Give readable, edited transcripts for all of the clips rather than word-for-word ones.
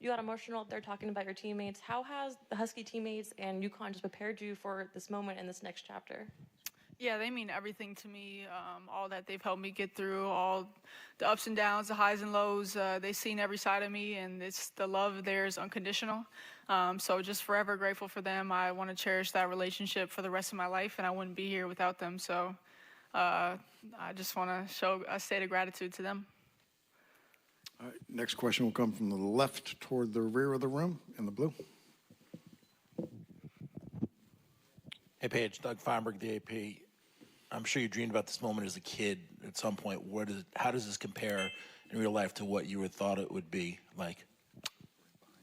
You got emotional up there talking about your teammates. How has the Husky teammates and UConn just prepared you for this moment and this next chapter? Yeah, they mean everything to me. All that they've helped me get through, all the ups and downs, the highs and lows. They've seen every side of me, and it's the love there is unconditional. So just forever grateful for them. I want to cherish that relationship for the rest of my life, and I wouldn't be here without them. So I just want to show a state of gratitude to them. All right, next question will come from the left toward the rear of the room in the blue. Hey, Paige, Doug Feinberg, the AP. I'm sure you dreamed about this moment as a kid at some point. How does this compare in real life to what you would thought it would be like?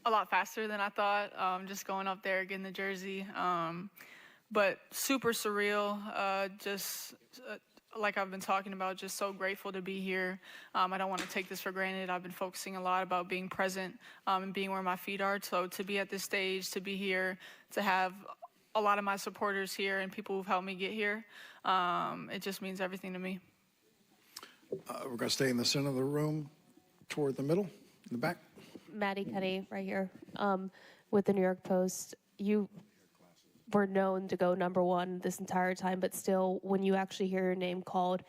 A lot faster than I thought, just going up there, getting the jersey. But super surreal, like I've been talking about, just so grateful to be here. I don't want to take this for granted. I've been focusing a lot about being present and being where my feet are. So to be at this stage, to be here, to have a lot of my supporters here and people who've helped me get here, it just means everything to me. We're going to stay in the center of the room toward the middle, in the back. Maddie Cuddy right here with the New York Post. You were known to go #1 this entire time, but still, when you actually hear your name called,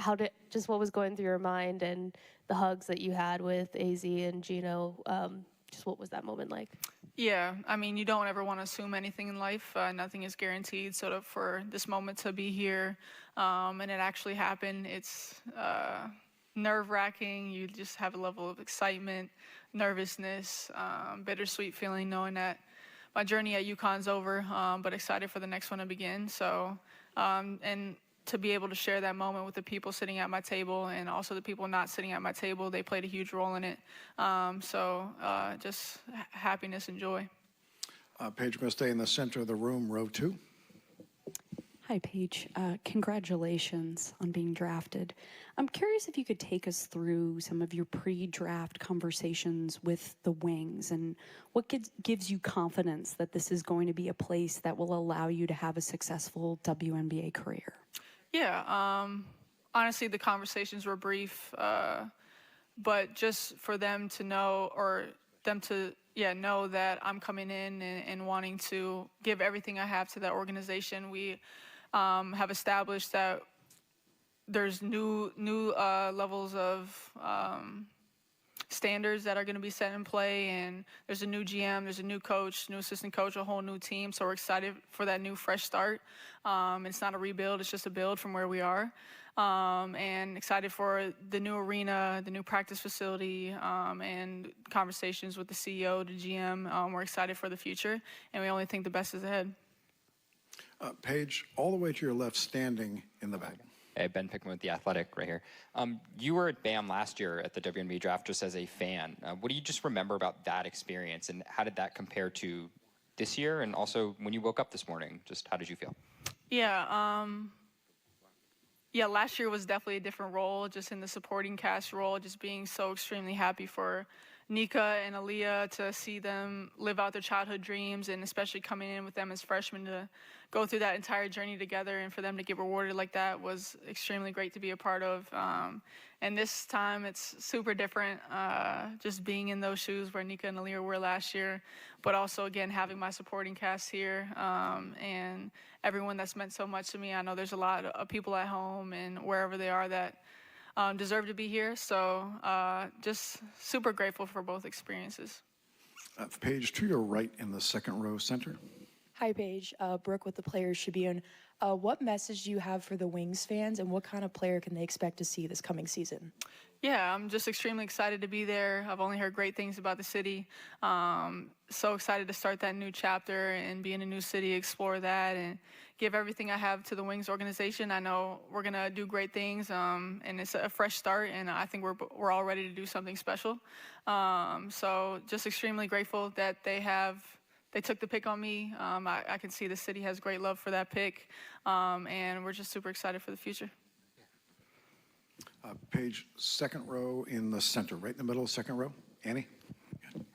what was going through your mind, and the hugs that you had with AZ and Gino, just what was that moment like? Yeah, I mean, you don't ever want to assume anything in life. Nothing is guaranteed. So for this moment to be here and it actually happened, it's nerve-wracking. You just have a level of excitement, nervousness, bittersweet feeling knowing that my journey at UConn's over, but excited for the next one to begin. So, and to be able to share that moment with the people sitting at my table and also the people not sitting at my table, they played a huge role in it. Just happiness and joy. Paige, we're going to stay in the center of the room, row 2. Hi, Paige. Congratulations on being drafted. I'm curious if you could take us through some of your pre-draft conversations with the Wings and what gives you confidence that this is going to be a place that will allow you to have a successful WNBA career. Yeah, honestly, the conversations were brief, but just for them to know, or them to know that I'm coming in and wanting to give everything I have to that organization. We have established that there's new levels of standards that are going to be set in play, and there's a new GM, there's a new coach, new assistant coach, a whole new team. So we're excited for that new fresh start. It's not a rebuild, it's just a build from where we are. And excited for the new arena, the new practice facility, and conversations with the CEO, the GM. We're excited for the future, and we only think the best is ahead. Paige, all the way to your left, standing in the back. Hey, Ben Pickman with The Athletic right here. You were at BAM last year at the WNBA draft just as a fan. What do you just remember about that experience, and how did that compare to this year? And also, when you woke up this morning, just how did you feel? Yeah, last year was definitely a different role, just in the supporting cast role, just being so extremely happy for Nika and Aaliyah to see them live out their childhood dreams, and especially coming in with them as freshmen to go through that entire journey together, and for them to get rewarded like that was extremely great to be a part of. And this time it's super different, just being in those shoes where Nika and Aaliyah were last year, but also again having my supporting cast here and everyone that's meant so much to me. I know there's a lot of people at home and wherever they are that deserve to be here. So just super grateful for both experiences. Paige, to your right in the second row center. Hi, Paige. Brooke with the Players Tribune. What message do you have for the Wings fans, and what kind of player can they expect to see this coming season? Yeah, I'm just extremely excited to be there. I've only heard great things about the city. So excited to start that new chapter and be in a new city, explore that, and give everything I have to the Wings organization. I know we're going to do great things, and it's a fresh start, and I think we're all ready to do something special. So just extremely grateful that they took the pick on me. I can see the city has great love for that pick, and we're just super excited for the future. Paige, second row in the center, right in the middle, second row. Annie?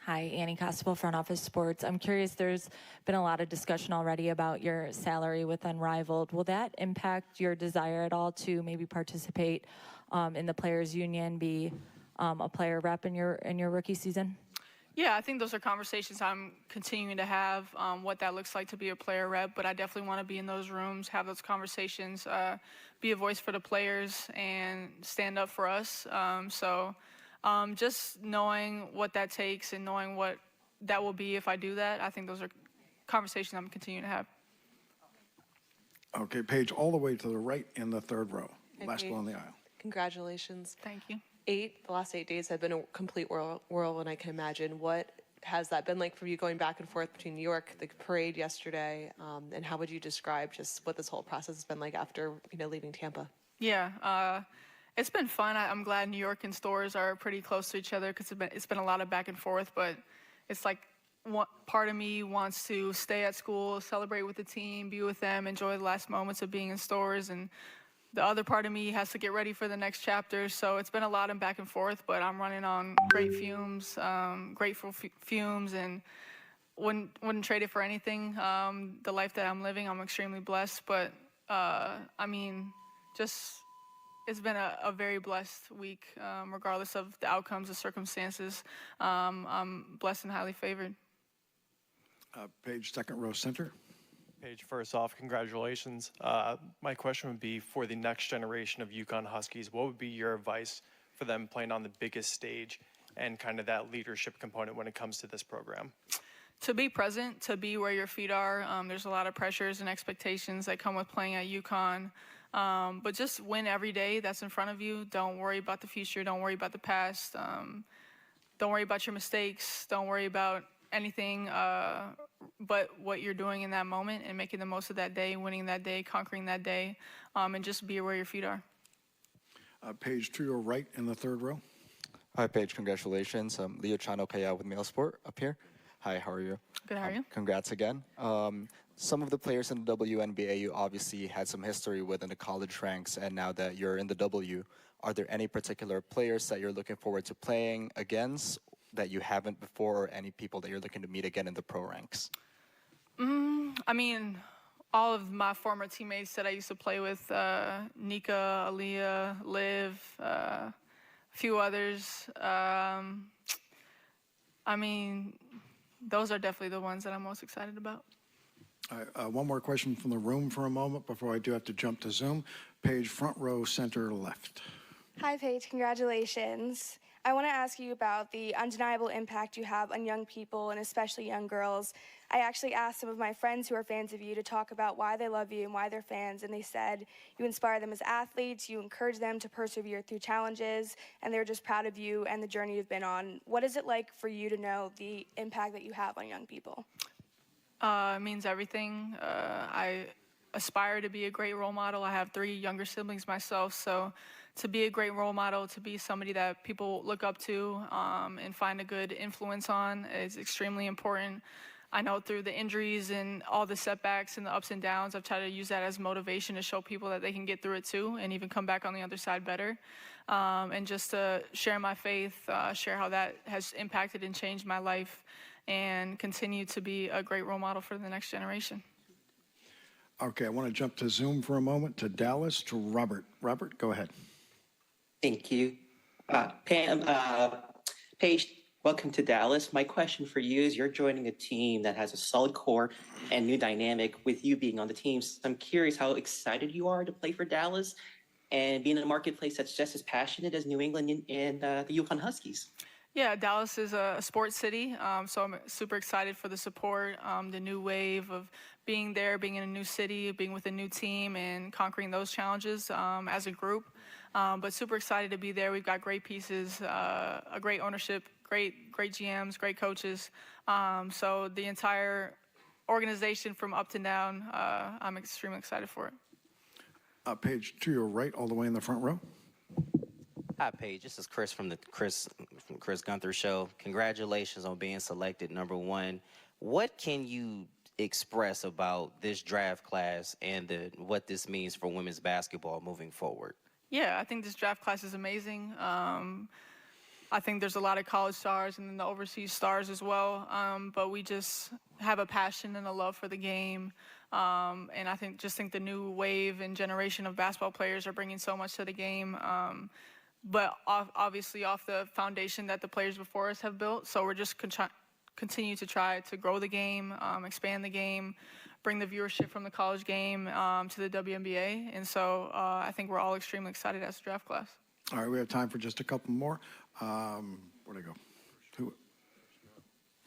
Hi, Annie Costable, Front Office Sports. I'm curious, there's been a lot of discussion already about your salary with Unrivaled. Will that impact your desire at all to maybe participate in the Players Union, be a player rep in your rookie season? Yeah, I think those are conversations I'm continuing to have, what that looks like to be a player rep, but I definitely want to be in those rooms, have those conversations, be a voice for the players, and stand up for us. Just knowing what that takes and knowing what that will be if I do that, I think those are conversations I'm continuing to have. Okay, Paige, all the way to the right in the third row, Hi, last Paige. one on the aisle. Congratulations. Thank you. The last 8 days have been a complete whirlwind, I can imagine. What has that been like for you going back and forth between New York, the parade yesterday, and how would you describe just what this whole process has been like after, leaving Tampa? Yeah, it's been fun. I'm glad New York and stores are pretty close to each other because it's been a lot of back and forth, but it's like part of me wants to stay at school, celebrate with the team, be with them, enjoy the last moments of being in stores, and the other part of me has to get ready for the next chapter. So it's been a lot of back and forth, but I'm running on great fumes, grateful fumes, and wouldn't trade it for anything. The life that I'm living, I'm extremely blessed, but it's been a very blessed week, regardless of the outcomes, the circumstances. I'm blessed and highly favored. Paige, second row center. Paige, first off, congratulations. My question would be for the next generation of UConn Huskies, what would be your advice for them playing on the biggest stage and kind of that leadership component when it comes to this program? To be present, to be where your feet are. There's a lot of pressures and expectations that come with playing at UConn. But just win every day that's in front of you. Don't worry about the future. Don't worry about the past. Don't worry about your mistakes. Don't worry about anything but what you're doing in that moment and making the most of that day, winning that day, conquering that day, and just be where your feet are. Paige, to your right in the third row. Hi, Paige. Congratulations. Leo Chano Kaya with Mail Sport up here. Hi, how are you? Good, how are you? Congrats again. Some of the players in the WNBA you obviously had some history with in the college ranks, and now that you're in the W, are there any particular players that you're looking forward to playing against that you haven't before, or any people that you're looking to meet again in the pro ranks? All of my former teammates that I used to play with, Nika, Aaliyah, Liv, a few others. Those are definitely the ones that I'm most excited about. One more question from the room for a moment before I do have to jump to Zoom. Paige, front row center left. Hi, Paige. Congratulations. I want to ask you about the undeniable impact you have on young people and especially young girls. I actually asked some of my friends who are fans of you to talk about why they love you and why they're fans, and they said you inspire them as athletes, you encourage them to persevere through challenges, and they're just proud of you and the journey you've been on. What is it like for you to know the impact that you have on young people? It means everything. I aspire to be a great role model. I have 3 younger siblings myself, so to be a great role model, to be somebody that people look up to and find a good influence on is extremely important. I know through the injuries and all the setbacks and the ups and downs, I've tried to use that as motivation to show people that they can get through it too and even come back on the other side better. And just to share my faith, share how that has impacted and changed my life, and continue to be a great role model for the next generation. Okay, I want to jump to Zoom for a moment, to Dallas, to Robert. Robert, go ahead. Thank you. Paige, welcome to Dallas. My question for you is, you're joining a team that has a solid core and new dynamic with you being on the team. So I'm curious how excited you are to play for Dallas and be in a marketplace that's just as passionate as New England and the UConn Huskies. Yeah, Dallas is a sports city, so I'm super excited for the support, the new wave of being there, being in a new city, being with a new team, and conquering those challenges as a group. But super excited to be there. We've got great pieces, a great ownership, great GMs, great coaches. So the entire organization from up to down, I'm extremely excited for it. Paige, to your right, all the way in the front row. Hi, Paige. This is Chris from the Chris Gunther Show. Congratulations on being selected #1. What can you express about this draft class and what this means for women's basketball moving forward? Yeah, I think this draft class is amazing. I think there's a lot of college stars and then the overseas stars as well. But we just have a passion and a love for the game. And I think the new wave and generation of basketball players are bringing so much to the game. but obviously off the foundation that the players before us have built. So we're just continue to try to grow the game, expand the game, bring the viewership from the college game to the WNBA. And so I think we're all extremely excited as a draft class. All right, we have time for just a couple more. Where'd I go?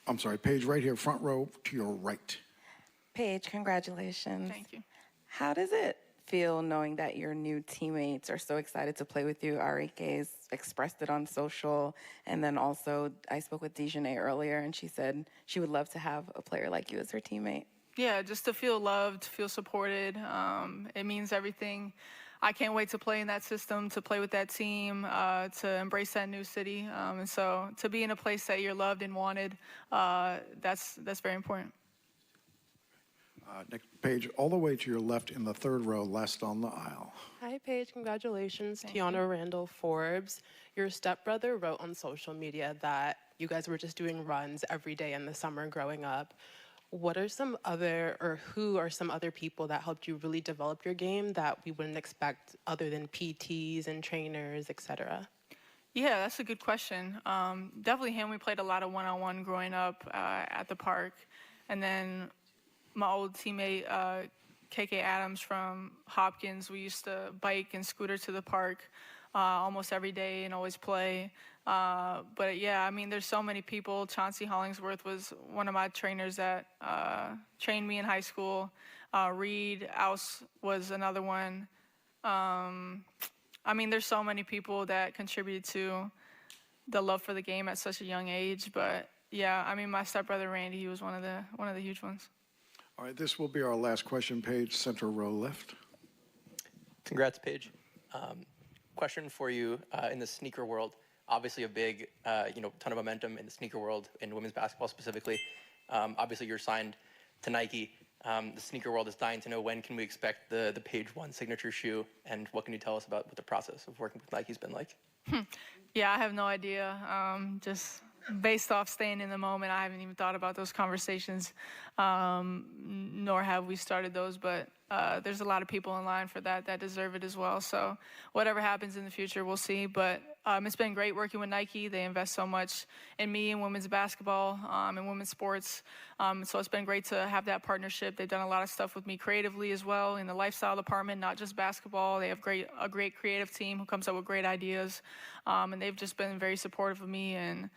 I'm sorry, Paige, right here, front row to your right. Paige, congratulations. Thank you. How does it feel knowing that your new teammates are so excited to play with you? Arike's expressed it on social, and then also I spoke with Dejanay earlier, and she said she would love to have a player like you as her teammate. Yeah, just to feel loved, feel supported. It means everything. I can't wait to play in that system, to play with that team, to embrace that new city. And so to be in a place that you're loved and wanted, that's very important. Next page, all the way to your left in the third row, last on the aisle. Hi, Paige. Congratulations, Tiana Randall Forbes. Your stepbrother wrote on social media that you guys were just doing runs every day in the summer growing up. What are some other, or who are some other people that helped you really develop your game that we wouldn't expect other than PTs and trainers, etc.? Yeah, that's a good question. Definitely him. We played a lot of one-on-one growing up at the park. And then my old teammate, KK Adams from Hopkins, we used to bike and scooter to the park almost every day and always play. But yeah, I mean, there's so many people. Chauncey Hollingsworth was one of my trainers that trained me in high school. Reed Ouse was another one. I mean, there's so many people that contributed to the love for the game at such a young age. But yeah, I mean, my stepbrother Randy, he was one of the huge ones. All right, this will be our last question, Paige, center row left. Congrats, Paige. Question for you in the sneaker world. Obviously a big, ton of momentum in the sneaker world, in women's basketball specifically. Obviously you're signed to Nike. The sneaker world is dying to know when can we expect the Paige 1 signature shoe, and what can you tell us about what the process of working with Nike's been like? Yeah, I have no idea. Just based off staying in the moment, I haven't even thought about those conversations, nor have we started those, but there's a lot of people in line for that deserve it as well. So whatever happens in the future, we'll see. But it's been great working with Nike. They invest so much in me and women's basketball and women's sports. So it's been great to have that partnership. They've done a lot of stuff with me creatively as well in the lifestyle department, not just basketball. They have a great creative team who comes up with great ideas. And they've just been very supportive of me. And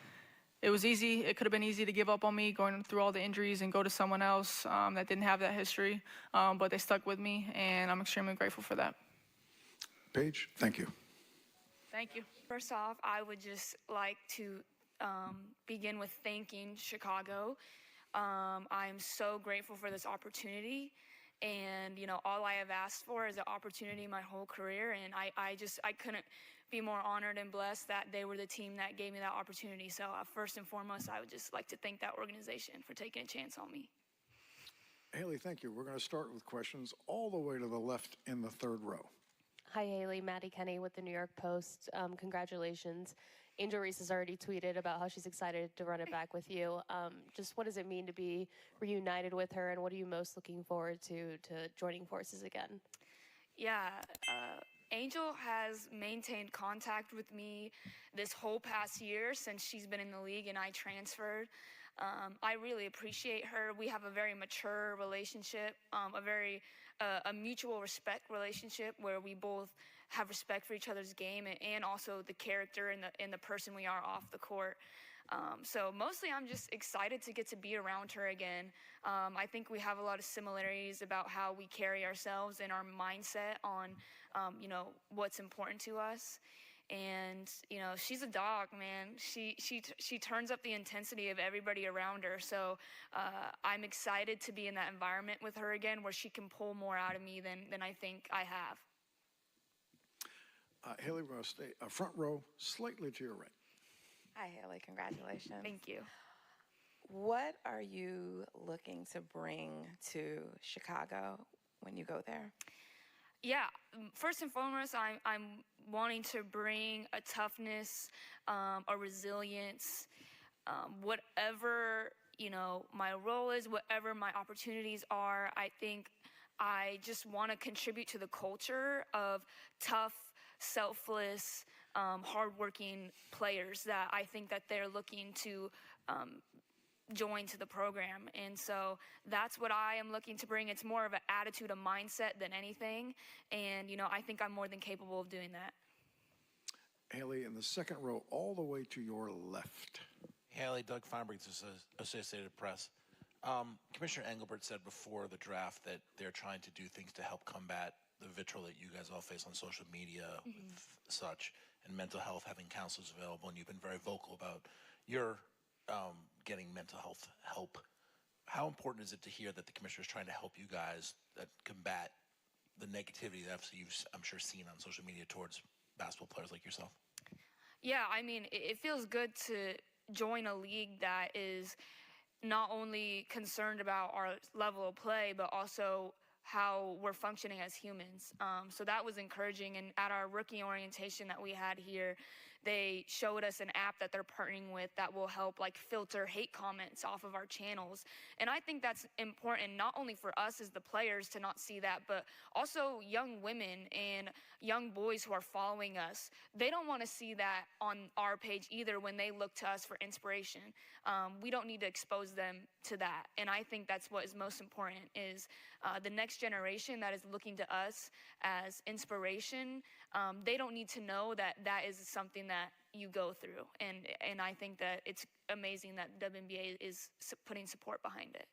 it was easy. It could have been easy to give up on me going through all the injuries and go to someone else that didn't have that history. But they stuck with me, and I'm extremely grateful for that. Paige, thank you. Thank you. First off, I would just like to begin with thanking Chicago. I'm so grateful for this opportunity. And, all I have asked for is an opportunity my whole career. And I couldn't be more honored and blessed that they were the team that gave me that opportunity. So first and foremost, I would just like to thank that organization for taking a chance on me. Hailey, thank you. We're going to start with questions all the way to the left in the third row. Hi, Hailey. Maddie Kenny with the New York Post. Congratulations. Angel Reese has already tweeted about how she's excited to run it back with you. Just what does it mean to be reunited with her, and what are you most looking forward to joining forces again? Yeah, Angel has maintained contact with me this whole past year since she's been in the league and I transferred. I really appreciate her. We have a very mature relationship, a mutual respect relationship where we both have respect for each other's game and also the character and the person we are off the court. So mostly I'm just excited to get to be around her again. I think we have a lot of similarities about how we carry ourselves and our mindset on, what's important to us. And, she's a dog, man. She turns up the intensity of everybody around her. So I'm excited to be in that environment with her again where she can pull more out of me than I think I have. Hailey, we're going to stay front row, slightly to your right. Hi, Hailey. Congratulations. Thank you. What are you looking to bring to Chicago when you go there? Yeah, first and foremost, I'm wanting to bring a toughness, a resilience, whatever, my role is, whatever my opportunities are. I think I just want to contribute to the culture of tough, selfless, hardworking players that I think that they're looking to join to the program. And so that's what I am looking to bring. It's more of an attitude, a mindset than anything. And, I think I'm more than capable of doing that. Hailey, in the second row, all the way to your left. Hailey, Doug Feinberg, Associated Press. Commissioner Engelbert said before the draft that they're trying to do things to help combat the vitriol that you guys all face on social media with such, and mental health, having counselors available, and you've been very vocal about your getting mental health help. How important is it to hear that the commissioner is trying to help you guys combat the negativity that you've, I'm sure, seen on social media towards basketball players like yourself? Yeah, I mean, it feels good to join a league that is not only concerned about our level of play, but also how we're functioning as humans. So that was encouraging. And at our rookie orientation that we had here, they showed us an app that they're partnering with that will help filter hate comments off of our channels. And I think that's important, not only for us as the players to not see that, but also young women and young boys who are following us. They don't want to see that on our page either when they look to us for inspiration. We don't need to expose them to that. And I think that's what is most important is the next generation that is looking to us as inspiration. They don't need to know that that is something that you go through. And I think that it's amazing that WNBA is putting support behind it.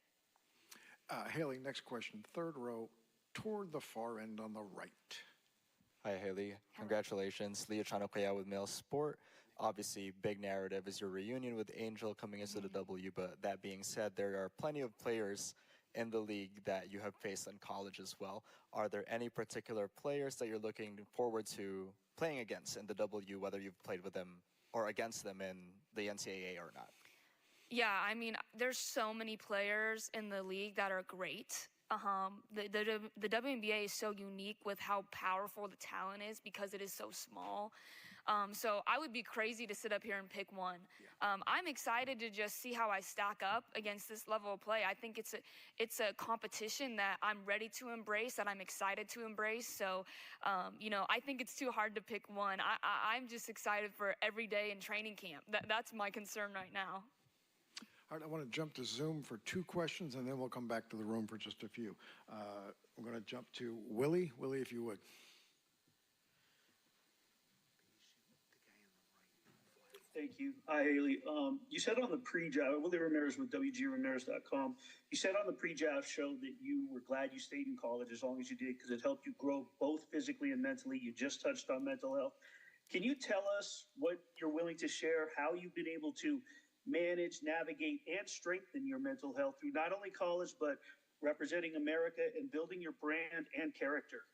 Hailey, next question. Third row, toward the far end on the right. Hi, Hailey. Congratulations. Leah trying to play out with male sport. Obviously, big narrative is your reunion with Angel coming into the W, but that being said, there are plenty of players in the league that you have faced in college as well. Are there any particular players that you're looking forward to playing against in the W, whether you've played with them or against them in the NCAA or not? Yeah, I mean, there's so many players in the league that are great. The WNBA is so unique with how powerful the talent is because it is so small. So I would be crazy to sit up here and pick one. I'm excited to just see how I stack up against this level of play. I think it's a competition that I'm ready to embrace, that I'm excited to embrace. So, I think it's too hard to pick one. I'm just excited for every day in training camp. That's my concern right now. All right, I want to jump to Zoom for 2 questions, and then we'll come back to the room for just a few. I'm going to jump to Willie. Willie, if you would. Thank you. Hi, Hailey. You said on the pre-draft, Willie Ramirez with WGRamirez.com, you said on the pre-draft show that you were glad you stayed in college as long as you did because it helped you grow both physically and mentally. You just touched on mental health. Can you tell us what you're willing to share, how you've been able to manage, navigate, and strengthen your mental health through not only college, but representing America and building your brand and character?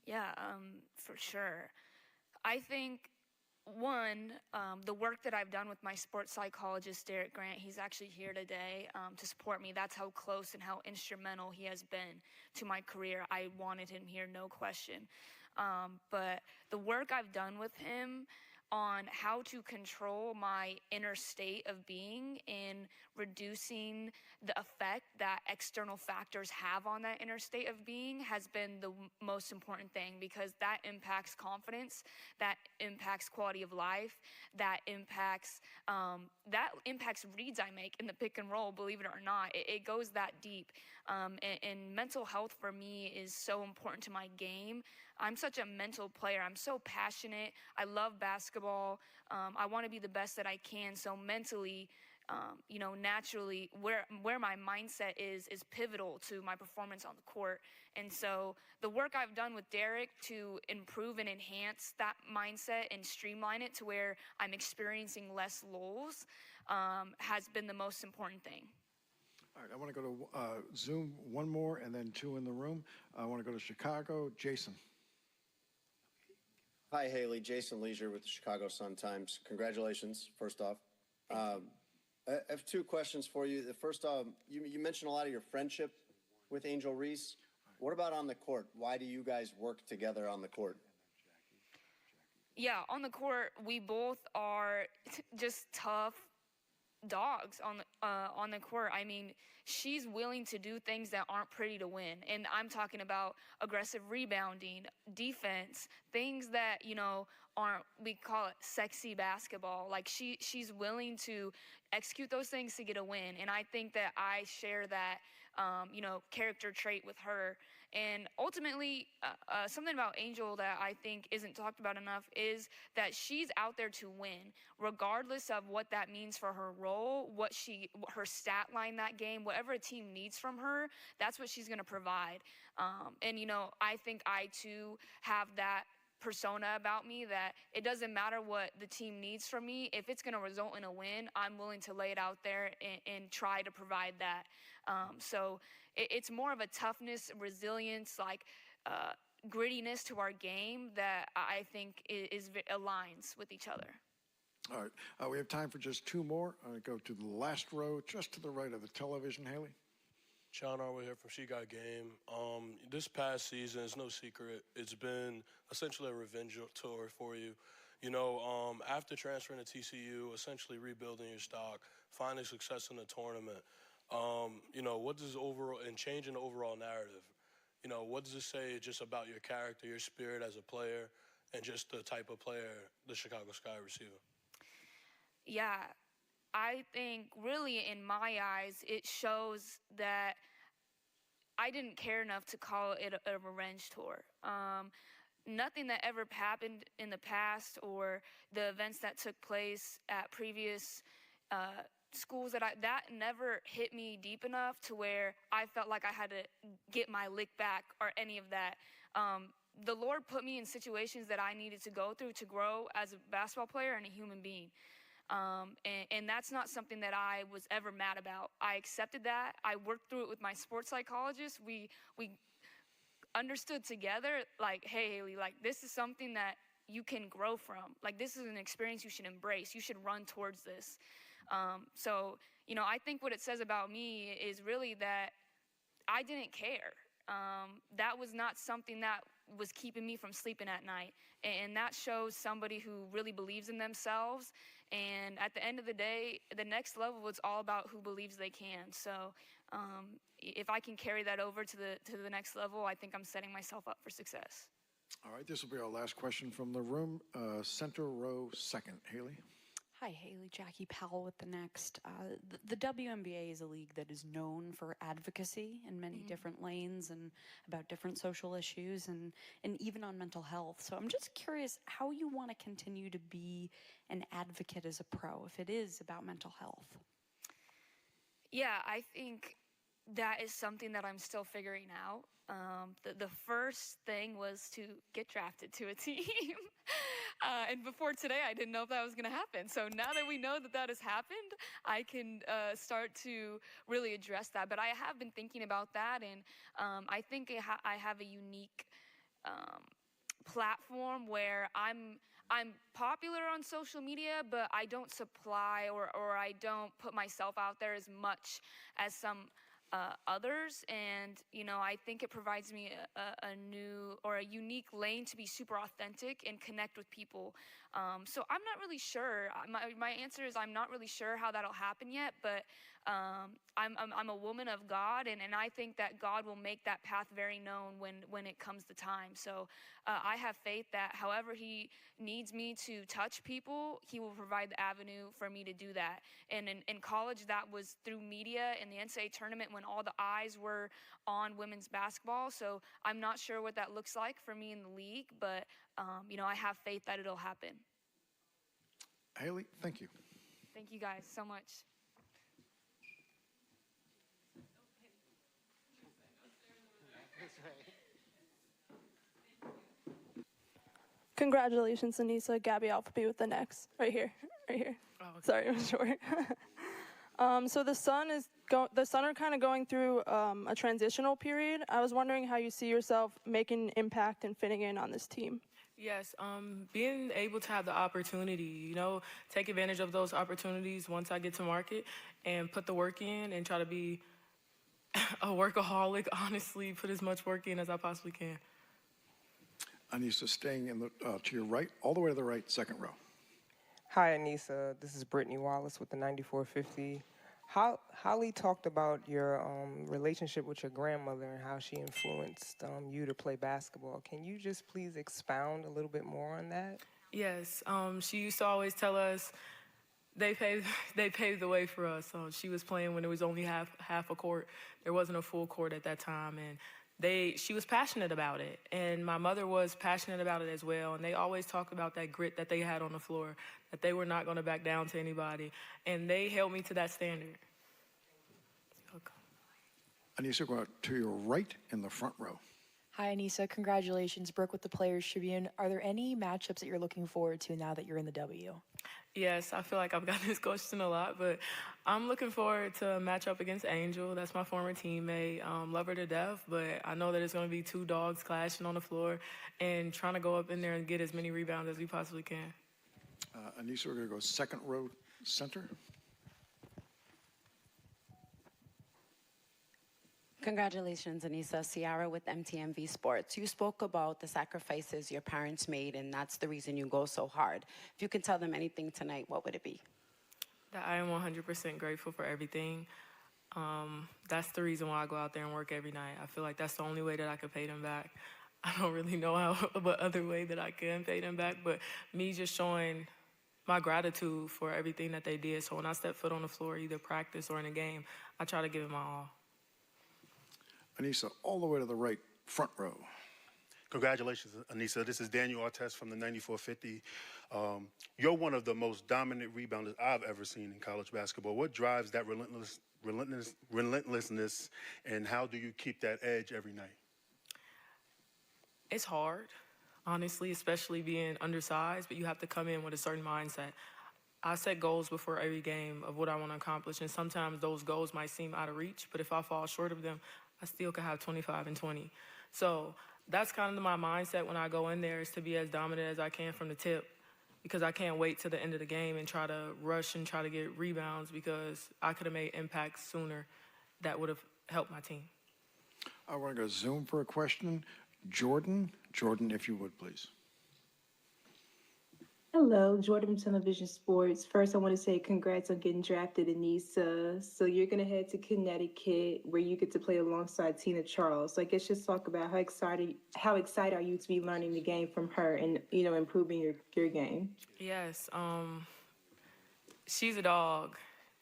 Yeah, for sure. I think, one, the work that I've done with my sports psychologist, Derek Grant, he's actually here today to support me. That's how close and how instrumental he has been to my career. I wanted him here, no question. But the work I've done with him on how to control my inner state of being and reducing the effect that external factors have on that inner state of being has been the most important thing, because that impacts confidence, that impacts quality of life, that impacts reads I make in the pick and roll, believe it or not. It goes that deep. And mental health for me is so important to my game. I'm such a mental player. I'm so passionate. I love basketball. I want to be the best that I can. So mentally, naturally, where my mindset is pivotal to my performance on the court. And so the work I've done with Derek to improve and enhance that mindset and streamline it to where I'm experiencing less lulls has been the most important thing. All right, I want to go to Zoom, 1 more, and then 2 in the room. I want to go to Chicago. Jason. Hi, Hailey. Jason Leisure with the Chicago Sun-Times. Congratulations, first off. I have 2 questions for you. The first, you mentioned a lot of your friendship with Angel Reese. What about on the court? Why do you guys work together on the court? Yeah, on the court, we both are just tough, dogs on the court. I mean, she's willing to do things that aren't pretty to win, and I'm talking about aggressive rebounding, defense, things that aren't, we call it sexy basketball. Like she's willing to execute those things to get a win, and I think that I share that character trait with her. And ultimately, something about Angel that I think isn't talked about enough is that she's out there to win, regardless of what that means for her role, her stat line that game, whatever a team needs from her, that's what she's going to provide. And I think I too have that persona about me, that it doesn't matter what the team needs from me. If it's going to result in a win, I'm willing to lay it out there and try to provide that. So it's more of a toughness, resilience, grittiness to our game that I think aligns with each other. All right, we have time for just two more. I go to the last row, just to the right of the television. Hailey? Sean Arwood here from She Got Game. This past season, it's no secret, it's been essentially a revenge tour for you. After transferring to TCU, essentially rebuilding your stock, finding success in the tournament, what does and changing the overall narrative, what does it say just about your character, your spirit as a player, and just the type of player the Chicago Sky receiver? Yeah, I think really in my eyes, it shows that I didn't care enough to call it a revenge tour. Nothing that ever happened in the past or the events that took place at previous schools that never hit me deep enough to where I felt like I had to get my lick back or any of that. The Lord put me in situations that I needed to go through to grow as a basketball player and a human being. And that's not something that I was ever mad about. I accepted that. I worked through it with my sports psychologist. We understood together, like, hey, Hailey, like, this is something that you can grow from. Like, this is an experience you should embrace. You should run towards this. So, I think what it says about me is really that I didn't care. That was not something that was keeping me from sleeping at night. And that shows somebody who really believes in themselves. And at the end of the day, the next level, it's all about who believes they can. So if I can carry that over to the next level, I think I'm setting myself up for success. All right, this will be our last question from the room. Center row second. Hailey? Hi, Hailey. Jackie Powell with the Next. The WNBA is a league that is known for advocacy in many different lanes and about different social issues and even on mental health. So I'm just curious how you want to continue to be an advocate as a pro, if it is about mental health. Yeah, I think that is something that I'm still figuring out. The first thing was to get drafted to a team. And before today, I didn't know if that was going to happen. So now that we know that that has happened, I can start to really address that. But I have been thinking about that, and I think I have a unique platform where I'm popular on social media, but I don't supply or I don't put myself out there as much as some others. And I think it provides me a new or a unique lane to be super authentic and connect with people. So I'm not really sure. My answer is I'm not really sure how that'll happen yet, but I'm a woman of God, and I think that God will make that path very known when it comes to time. So I have faith that however He needs me to touch people, He will provide the avenue for me to do that. And in college, that was through media in the NCAA tournament when all the eyes were on women's basketball. So I'm not sure what that looks like for me in the league, but I have faith that it'll happen. Hailey, thank you. Thank you guys so much. Congratulations, Aneesah. Gabby Alphaby with the Next. Right here. Oh, okay. Sorry, I'm short. So the Sun are kind of going through a transitional period. I was wondering how you see yourself making an impact and fitting in on this team. Yes, being able to have the opportunity, take advantage of those opportunities once I get to market and put the work in and try to be a workaholic, honestly, put as much work in as I possibly can. Aneesah, staying in to your right, all the way to the right, second row. Hi, Aneesah. This is Brittany Wallace with the 9450. Hailey talked about your relationship with your grandmother and how she influenced you to play basketball. Can you just please expound a little bit more on that? Yes, she used to always tell us they paved the way for us. She was playing when it was only half a court. There wasn't a full court at that time, and she was passionate about it. And my mother was passionate about it as well. And they always talked about that grit that they had on the floor, that they were not going to back down to anybody. And they held me to that standard. Aneesah, go to your right in the front row. Hi, Aneesah. Congratulations. Brooke with the Players Tribune. Are there any matchups that you're looking forward to now that you're in the W? Yes, I feel like I've gotten this question a lot, but I'm looking forward to a matchup against Angel. That's my former teammate. Love her to death, but I know that it's going to be two dogs clashing on the floor and trying to go up in there and get as many rebounds as we possibly can. Aneesah, we're going to go second row center. Congratulations, Aneesah. Ciara with MTMV Sports. You spoke about the sacrifices your parents made, and that's the reason you go so hard. If you could tell them anything tonight, what would it be? That I am 100% grateful for everything. That's the reason why I go out there and work every night. I feel like that's the only way that I could pay them back. I don't really know what other way that I can pay them back, but me just showing my gratitude for everything that they did. So when I step foot on the floor, either practice or in a game, I try to give it my all. Aneesah, all the way to the right, front row. Congratulations, Aneesah. This is Daniel Artest from the 9450. You're one of the most dominant rebounders I've ever seen in college basketball. What drives that relentlessness, and how do you keep that edge every night? It's hard, honestly, especially being undersized, but you have to come in with a certain mindset. I set goals before every game of what I want to accomplish, and sometimes those goals might seem out of reach, but if I fall short of them, I still could have 25 and 20. So that's kind of my mindset when I go in there, is to be as dominant as I can from the tip, because I can't wait till the end of the game and try to rush and try to get rebounds, because I could have made impact sooner that would have helped my team. I want to go Zoom for a question. Jordan, if you would, please. Hello, Jordan from Television Sports. First, I want to say congrats on getting drafted, Aneesah. So you're going to head to Connecticut, where you get to play alongside Tina Charles. So I guess just talk about how excited are you to be learning the game from her and, improving your game? Yes, she's a dog,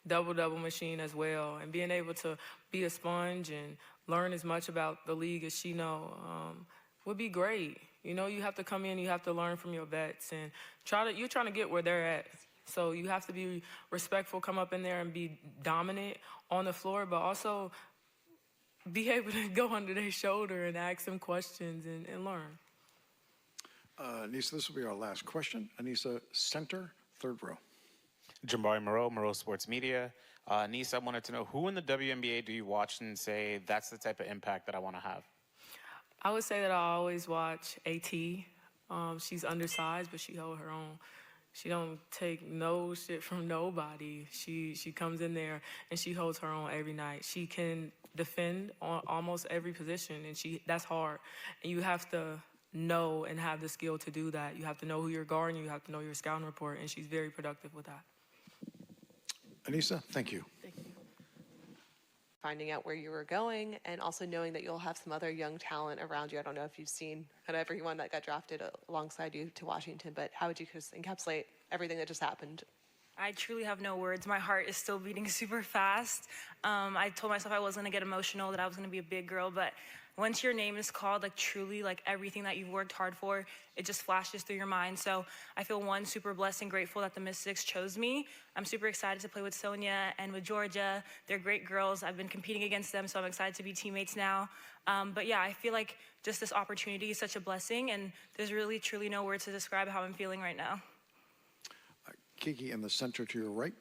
double machine as well, and being able to be a sponge and learn as much about the league as she know would be great. You have to come in, you have to learn from your vets, and you're trying to get where they're at. So you have to be respectful, come up in there and be dominant on the floor, but also be able to go under their shoulder and ask them questions and learn. Aneesah, this will be our last question. Aneesah, center, third row. Jambari Moreau Sports Media. Aneesah, I wanted to know, who in the WNBA do you watch and say, that's the type of impact that I want to have? I would say that I always watch AT. She's undersized, but she holds her own. She don't take no shit from nobody. She comes in there and she holds her own every night. She can defend on almost every position, and that's hard. And you have to know and have the skill to do that. You have to know who you're guarding. You have to know your scouting report, and she's very productive with that. Aneesah, thank you. Finding out where you were going, and also knowing that you'll have some other young talent around you. I don't know if you've seen kind of everyone that got drafted alongside you to Washington, but how would you just encapsulate everything that just happened? I truly have no words. My heart is still beating super fast. I told myself I wasn't gonna get emotional, that I was gonna be a big girl, but once your name is called, truly, everything that you've worked hard for, it just flashes through your mind. So I feel, one, super blessed and grateful that the Mystics chose me. I'm super excited to play with Sonia and with Georgia. They're great girls. I've been competing against them, so I'm excited to be teammates now. But yeah, I feel like just this opportunity is such a blessing, and there's really, truly no words to describe how I'm feeling right now. Kiki in the center to your right.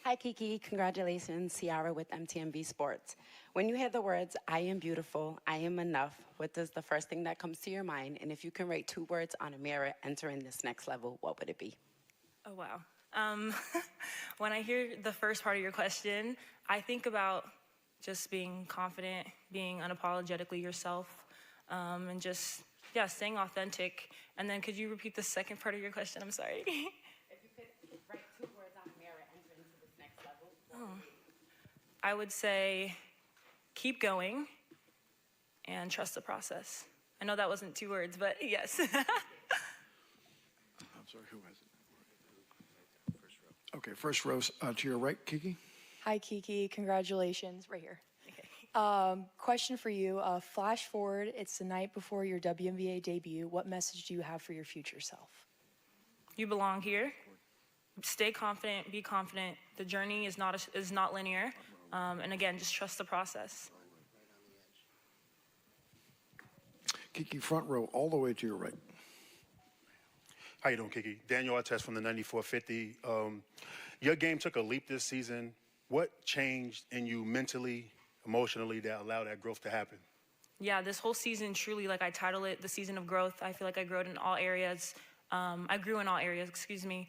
Hi, Kiki. Congratulations, Ciara with MTMV Sports. When you hear the words, I am beautiful, I am enough, what does the first thing that comes to your mind? And if you can write 2 words on a mirror entering this next level, what would it be? Oh, wow. When I hear the first part of your question, I think about just being confident, being unapologetically yourself, and just, staying authentic. And then could you repeat the second part of your question? I'm sorry. I would say keep going and trust the process. I know that wasn't 2 words, but yes. I'm sorry, who has it? Okay, first row to your right, Kiki. Hi, Kiki. Congratulations. Right here. Question for you. Flash forward. It's the night before your WNBA debut. What message do you have for your future self? You belong here. Stay confident. Be confident. The journey is not linear. And again, just trust the process. Kiki, front row, all the way to your right. How you doing, Kiki? Daniel Artest from the 9450. Your game took a leap this season. What changed in you mentally, emotionally, that allowed that growth to happen? Yeah, this whole season, truly, like I title it, the season of growth. I feel like I grew in all areas. I grew in all areas, excuse me,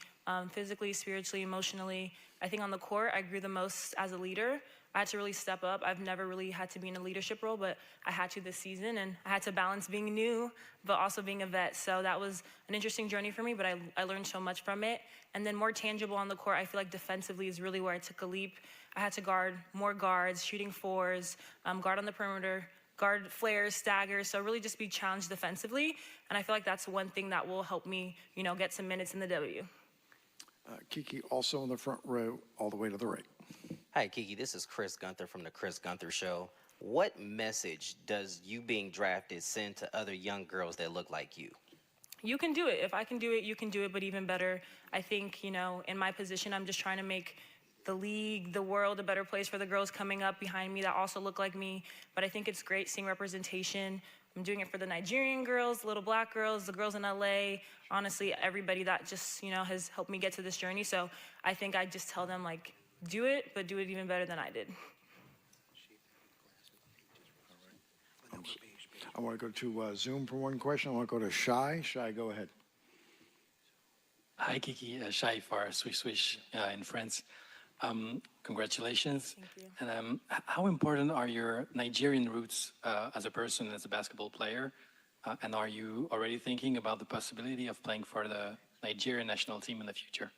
physically, spiritually, emotionally. I think on the court, I grew the most as a leader. I had to really step up. I've never really had to be in a leadership role, but I had to this season, and I had to balance being new, but also being a vet. So that was an interesting journey for me, but I learned so much from it. And then more tangible on the court, I feel like defensively is really where I took a leap. I had to guard more guards, shooting fours, guard on the perimeter, guard flares, staggers, so really just be challenged defensively. And I feel like that's one thing that will help me, get some minutes in the W. Kiki, also in the front row, all the way to the right. Hi, Kiki. This is Chris Gunther from The Chris Gunther Show. What message does you being drafted send to other young girls that look like you? You can do it. If I can do it, you can do it, but even better. I think, in my position, I'm just trying to make the league, the world, a better place for the girls coming up behind me that also look like me. But I think it's great seeing representation. I'm doing it for the Nigerian girls, the little black girls, the girls in LA, honestly, everybody that just, has helped me get to this journey. So I think I just tell them, do it, but do it even better than I did. I want to go to Zoom for one question. I want to go to Shai. Shai, go ahead. Hi, Kiki. Shai for Swish in France. Congratulations. Thank you. And how important are your Nigerian roots as a person, as a basketball player? And are you already thinking about the possibility of playing for the Nigerian national team in the future?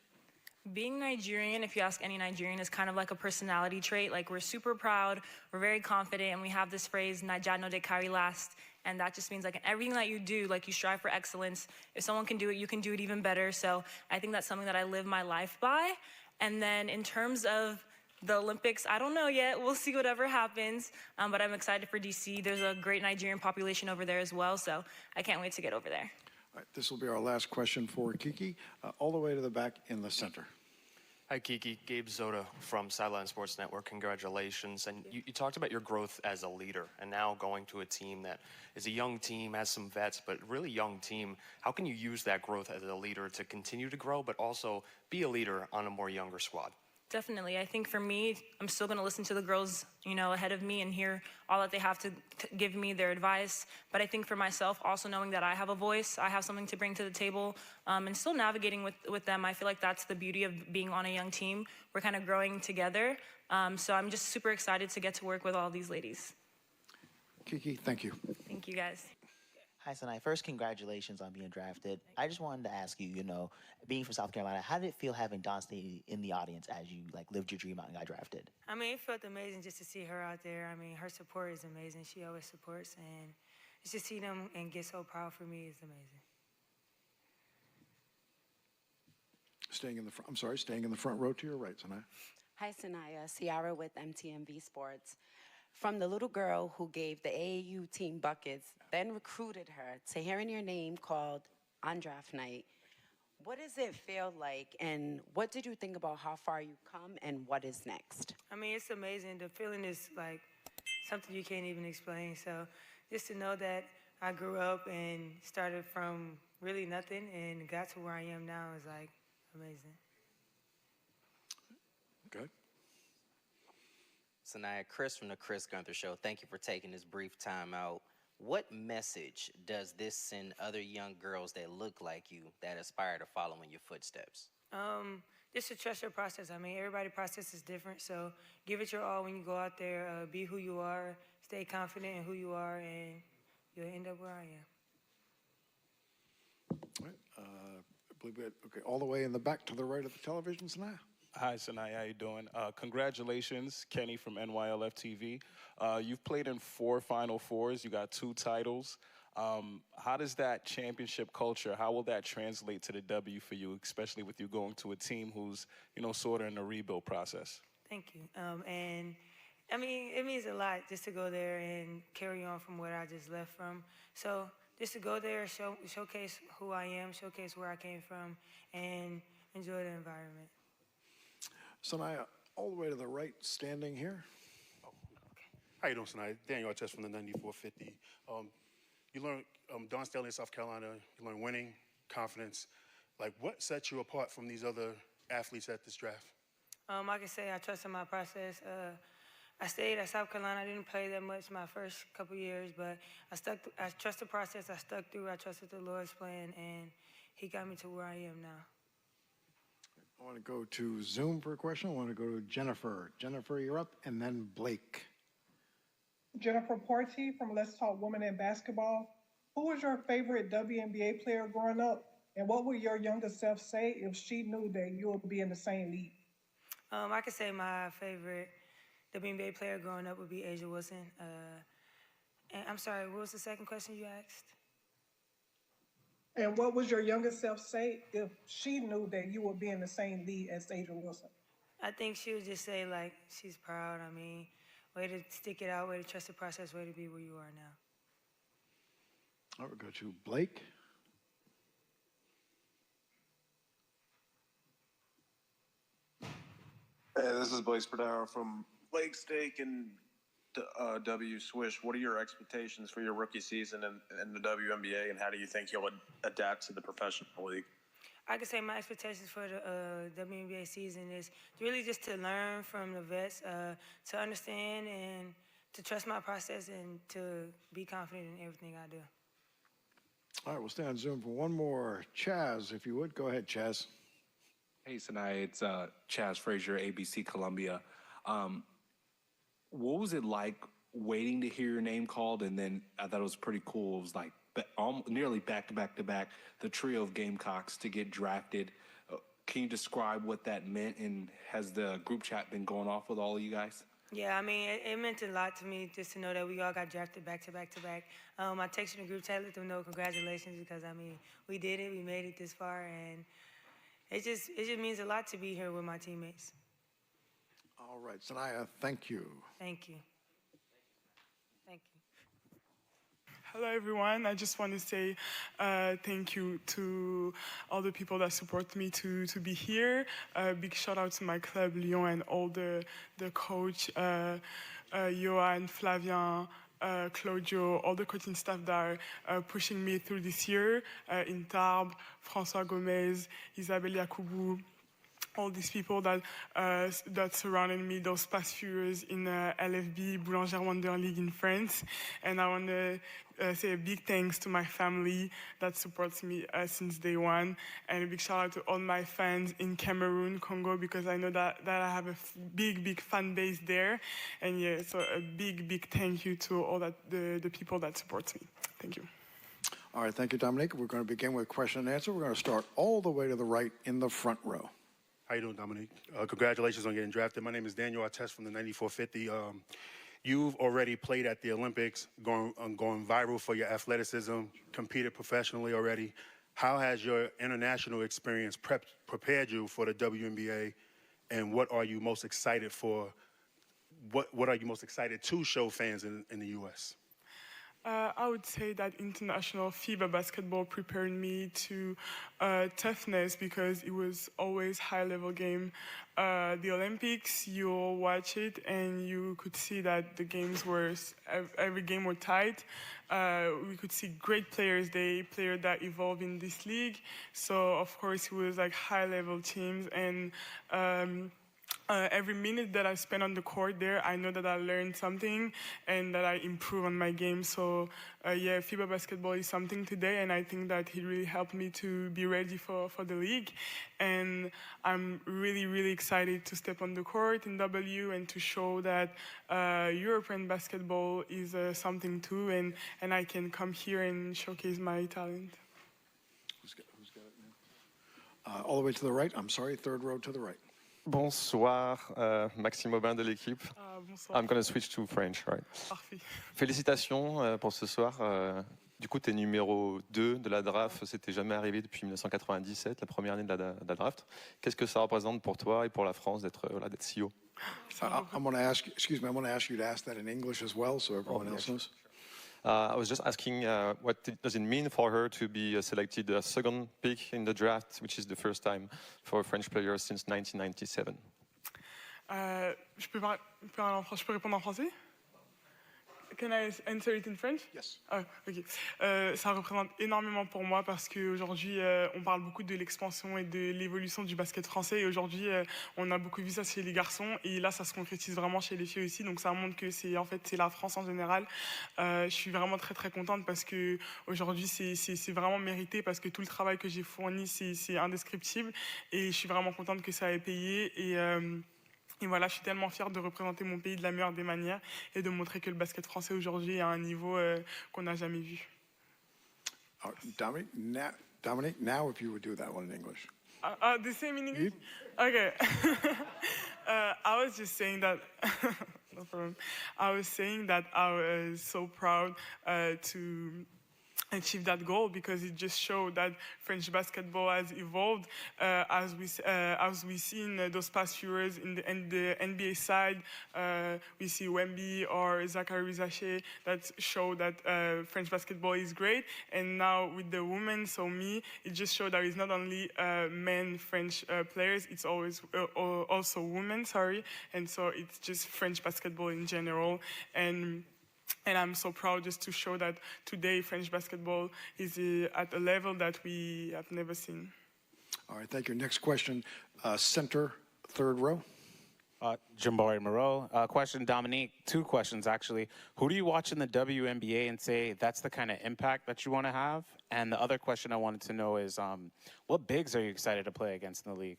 Being Nigerian, if you ask any Nigerian, is kind of like a personality trait. We're super proud, we're very confident, and we have this phrase, Naija no de carry last. And that just means everything that you do, you strive for excellence. If someone can do it, you can do it even better. So I think that's something that I live my life by. And then in terms of the Olympics, I don't know yet. We'll see whatever happens. But I'm excited for DC. There's a great Nigerian population over there as well. So I can't wait to get over there. All right, this will be our last question for Kiki, all the way to the back in the center. Hi, Kiki. Gabe Zoda from Sideline Sports Network. Congratulations. And you talked about your growth as a leader, and now going to a team that is a young team, has some vets, but really young team. How can you use that growth as a leader to continue to grow, but also be a leader on a more younger squad? Definitely. I think for me, I'm still going to listen to the girls, ahead of me and hear all that they have to give me, their advice. But I think for myself, also knowing that I have a voice, I have something to bring to the table, and still navigating with them. I feel like that's the beauty of being on a young team. We're kind of growing together. So I'm just super excited to get to work with all these ladies. Kiki, thank you. Thank you, guys. Hi, Sanai. First, congratulations on being drafted. I just wanted to ask you, being from South Carolina, how did it feel having Dawn Staley in the audience as you lived your dream out and got drafted? It felt amazing just to see her out there. Her support is amazing. She always supports, and just to see them and get so proud for me is amazing. Staying in the front row to your right, Sanaya. Hi, Sanaya. Ciara with MTMV Sports. From the little girl who gave the AAU team buckets, then recruited her, to hearing your name called on draft night, what does it feel like, and what did you think about how far you've come, and what is next? It's amazing. The feeling is something you can't even explain. So just to know that I grew up and started from really nothing and got to where I am now is amazing. Good. Sanaya, Chris from The Chris Gunther Show, thank you for taking this brief time out. What message does this send other young girls that look like you, that aspire to follow in your footsteps? Just to trust your process. Everybody's process is different, so give it your all when you go out there. Be who you are, stay confident in who you are, and you'll end up where I am. All right. I believe okay, all the way in the back to the right of the television, Sanaya. Hi, Sanai. How you doing? Congratulations, Kenny from NYLF TV. You've played in 4 Final Fours. You got 2 titles. How does that championship culture, how will that translate to the W for you, especially with you going to a team who's, sort of in a rebuild process? Thank you. And I mean, it means a lot just to go there and carry on from where I just left from. So just to go there, showcase who I am, showcase where I came from, and enjoy the environment. Sanaya, all the way to the right, standing here. How you doing tonight? Daniel Artest from the 9450. You learned Don Staley in South Carolina. You learned winning, confidence. Like, what sets you apart from these other athletes at this draft? I can say I trusted my process. I stayed at South Carolina. I didn't play that much my first couple years, but I trusted the process. I stuck through. I trusted the Lord's plan, and He got me to where I am now. I want to go to Zoom for a question. I want to go to Jennifer. Jennifer, you're up, and then Blake. Jennifer Porty from Let's Talk Women in Basketball. Who was your favorite WNBA player growing up, and what would your younger self say if she knew that you would be in the same league? I could say my favorite WNBA player growing up would be Asia Wilson. And I'm sorry, what was the second question you asked? And what would your younger self say if she knew that you would be in the same league as Asia Wilson? I think she would just say, like, she's proud. I mean, way to stick it out, way to trust the process, way to be where you are now. All right, we'll go to Blake. Hey, this is Blake Spadaro from Lake Steak and W Swish. What are your expectations for your rookie season in the WNBA, and how do you think you'll adapt to the professional league? I could say my expectations for the WNBA season is really just to learn from the vets, to understand and to trust my process and to be confident in everything I do. All right, we'll stay on Zoom for one more. Chaz, if you would. Go ahead, Chaz. Hey, Sinai, it's Chaz Frazier, ABC Columbia. What was it like waiting to hear your name called? And then I thought it was pretty cool. It was like nearly back to back to back, the trio of Gamecocks to get drafted. Can you describe what that meant? And has the group chat been going off with all of you guys? Yeah, I mean, it meant a lot to me just to know that we all got drafted back to back to back. I texted the group chat, let them know congratulations, because, I mean, we did it. We made it this far, and it just means a lot to be here with my teammates. All right, Sanaya, thank you. Thank you. Thank you. Hello, everyone. I just want to say thank you to all the people that support me to be here. Big shout out to my club, Lyon, and all the coach, Johan, Flavien, Claudio, all the coaching staff that are pushing me through this year, in Tarbes, François Gomez, Isabelle Yacoubou, all these people that surrounded me those past few years in LFB, Boulangère Wonder League in France. And I want to say a big thanks to my family that supports me since day one. And a big shout out to all my fans in Cameroon, Congo, because I know that I have a big fan base there. And yeah, so a big thank you to all the people that support me. Thank you. All right, thank you, Dominique. We're going to begin with question and answer. We're going to start all the way to the right in the front row. How you doing, Dominique? Congratulations on getting drafted. My name is Daniel Artest from the 9450. You've already played at the Olympics, going viral for your athleticism, competed professionally already. How has your international experience prepared you for the WNBA, and what are you most excited for? What are you most excited to show fans in the U.S.? I would say that international FIBA basketball prepared me to toughness, because it was always high-level game. The Olympics, you'll watch it and you could see that the games were, every game were tight. We could see great players, players that evolved in this league. So of course it was like high-level teams, and every minute that I spent on the court there, I know that I learned something and that I improve on my game. So yeah, FIBA basketball is something today, and I think that it really helped me to be ready for the league. And I'm really excited to step on the court in W and to show that European basketball is something too, and I can come here and showcase my talent. Who's got it now? All the way to the right. I'm sorry, third row to the right. Bonsoir, Maxime Aubin de l'équipe. Bonsoir. I'm going to switch to French, right? Parfait. Félicitations pour ce soir. Du coup, tu es numéro 2 de la draft. C'était jamais arrivé depuis 1997, la première année de la draft. Qu'est-ce que ça représente pour toi et pour la France d'être si haut? I'm going to ask, excuse me, I'm going to ask you to ask that in English as well, so everyone else knows. I was just asking what does it mean for her to be selected a second pick in the draft, which is the first time for a French player since 1997. Je peux répondre en français? Can I answer it in French? Yes. Ah, ok. Ça représente énormément pour moi parce qu'aujourd'hui, on parle beaucoup de l'expansion et de l'évolution du basket français. Et aujourd'hui, on a beaucoup vu ça chez les garçons. Et là, ça se concrétise vraiment chez les filles aussi. Donc, ça montre que c'est la France en général. Je suis vraiment très, très contente parce qu'aujourd'hui, c'est vraiment mérité parce que tout le travail que j'ai fourni, c'est indescriptible. Et je suis vraiment contente que ça ait payé. Et voilà, je suis tellement fière de représenter mon pays de la meilleure des manières et de montrer que le basket français aujourd'hui est à un niveau qu'on n'a jamais vu. Dominic, now if you would do that one in English. The same in English? Okay. I was just saying that, no problem. I was saying that I was so proud to achieve that goal because it just showed that French basketball has evolved as we see in those past few years in the NBA side. We see Wemby or Zachary Rizaché that show that French basketball is great, and now with the women, so me, it just showed that it's not only men French players, it's always also women. Sorry, and so it's just French basketball in general. And I'm so proud just to show that today French basketball is at a level that we have never seen. All right, thank you. Next question, center, third row. Jambari Moreau. Question, Dominique. Two questions, actually. Who do you watch in the WNBA and say that's the kind of impact that you want to have? And the other question I wanted to know is, what bigs are you excited to play against in the league?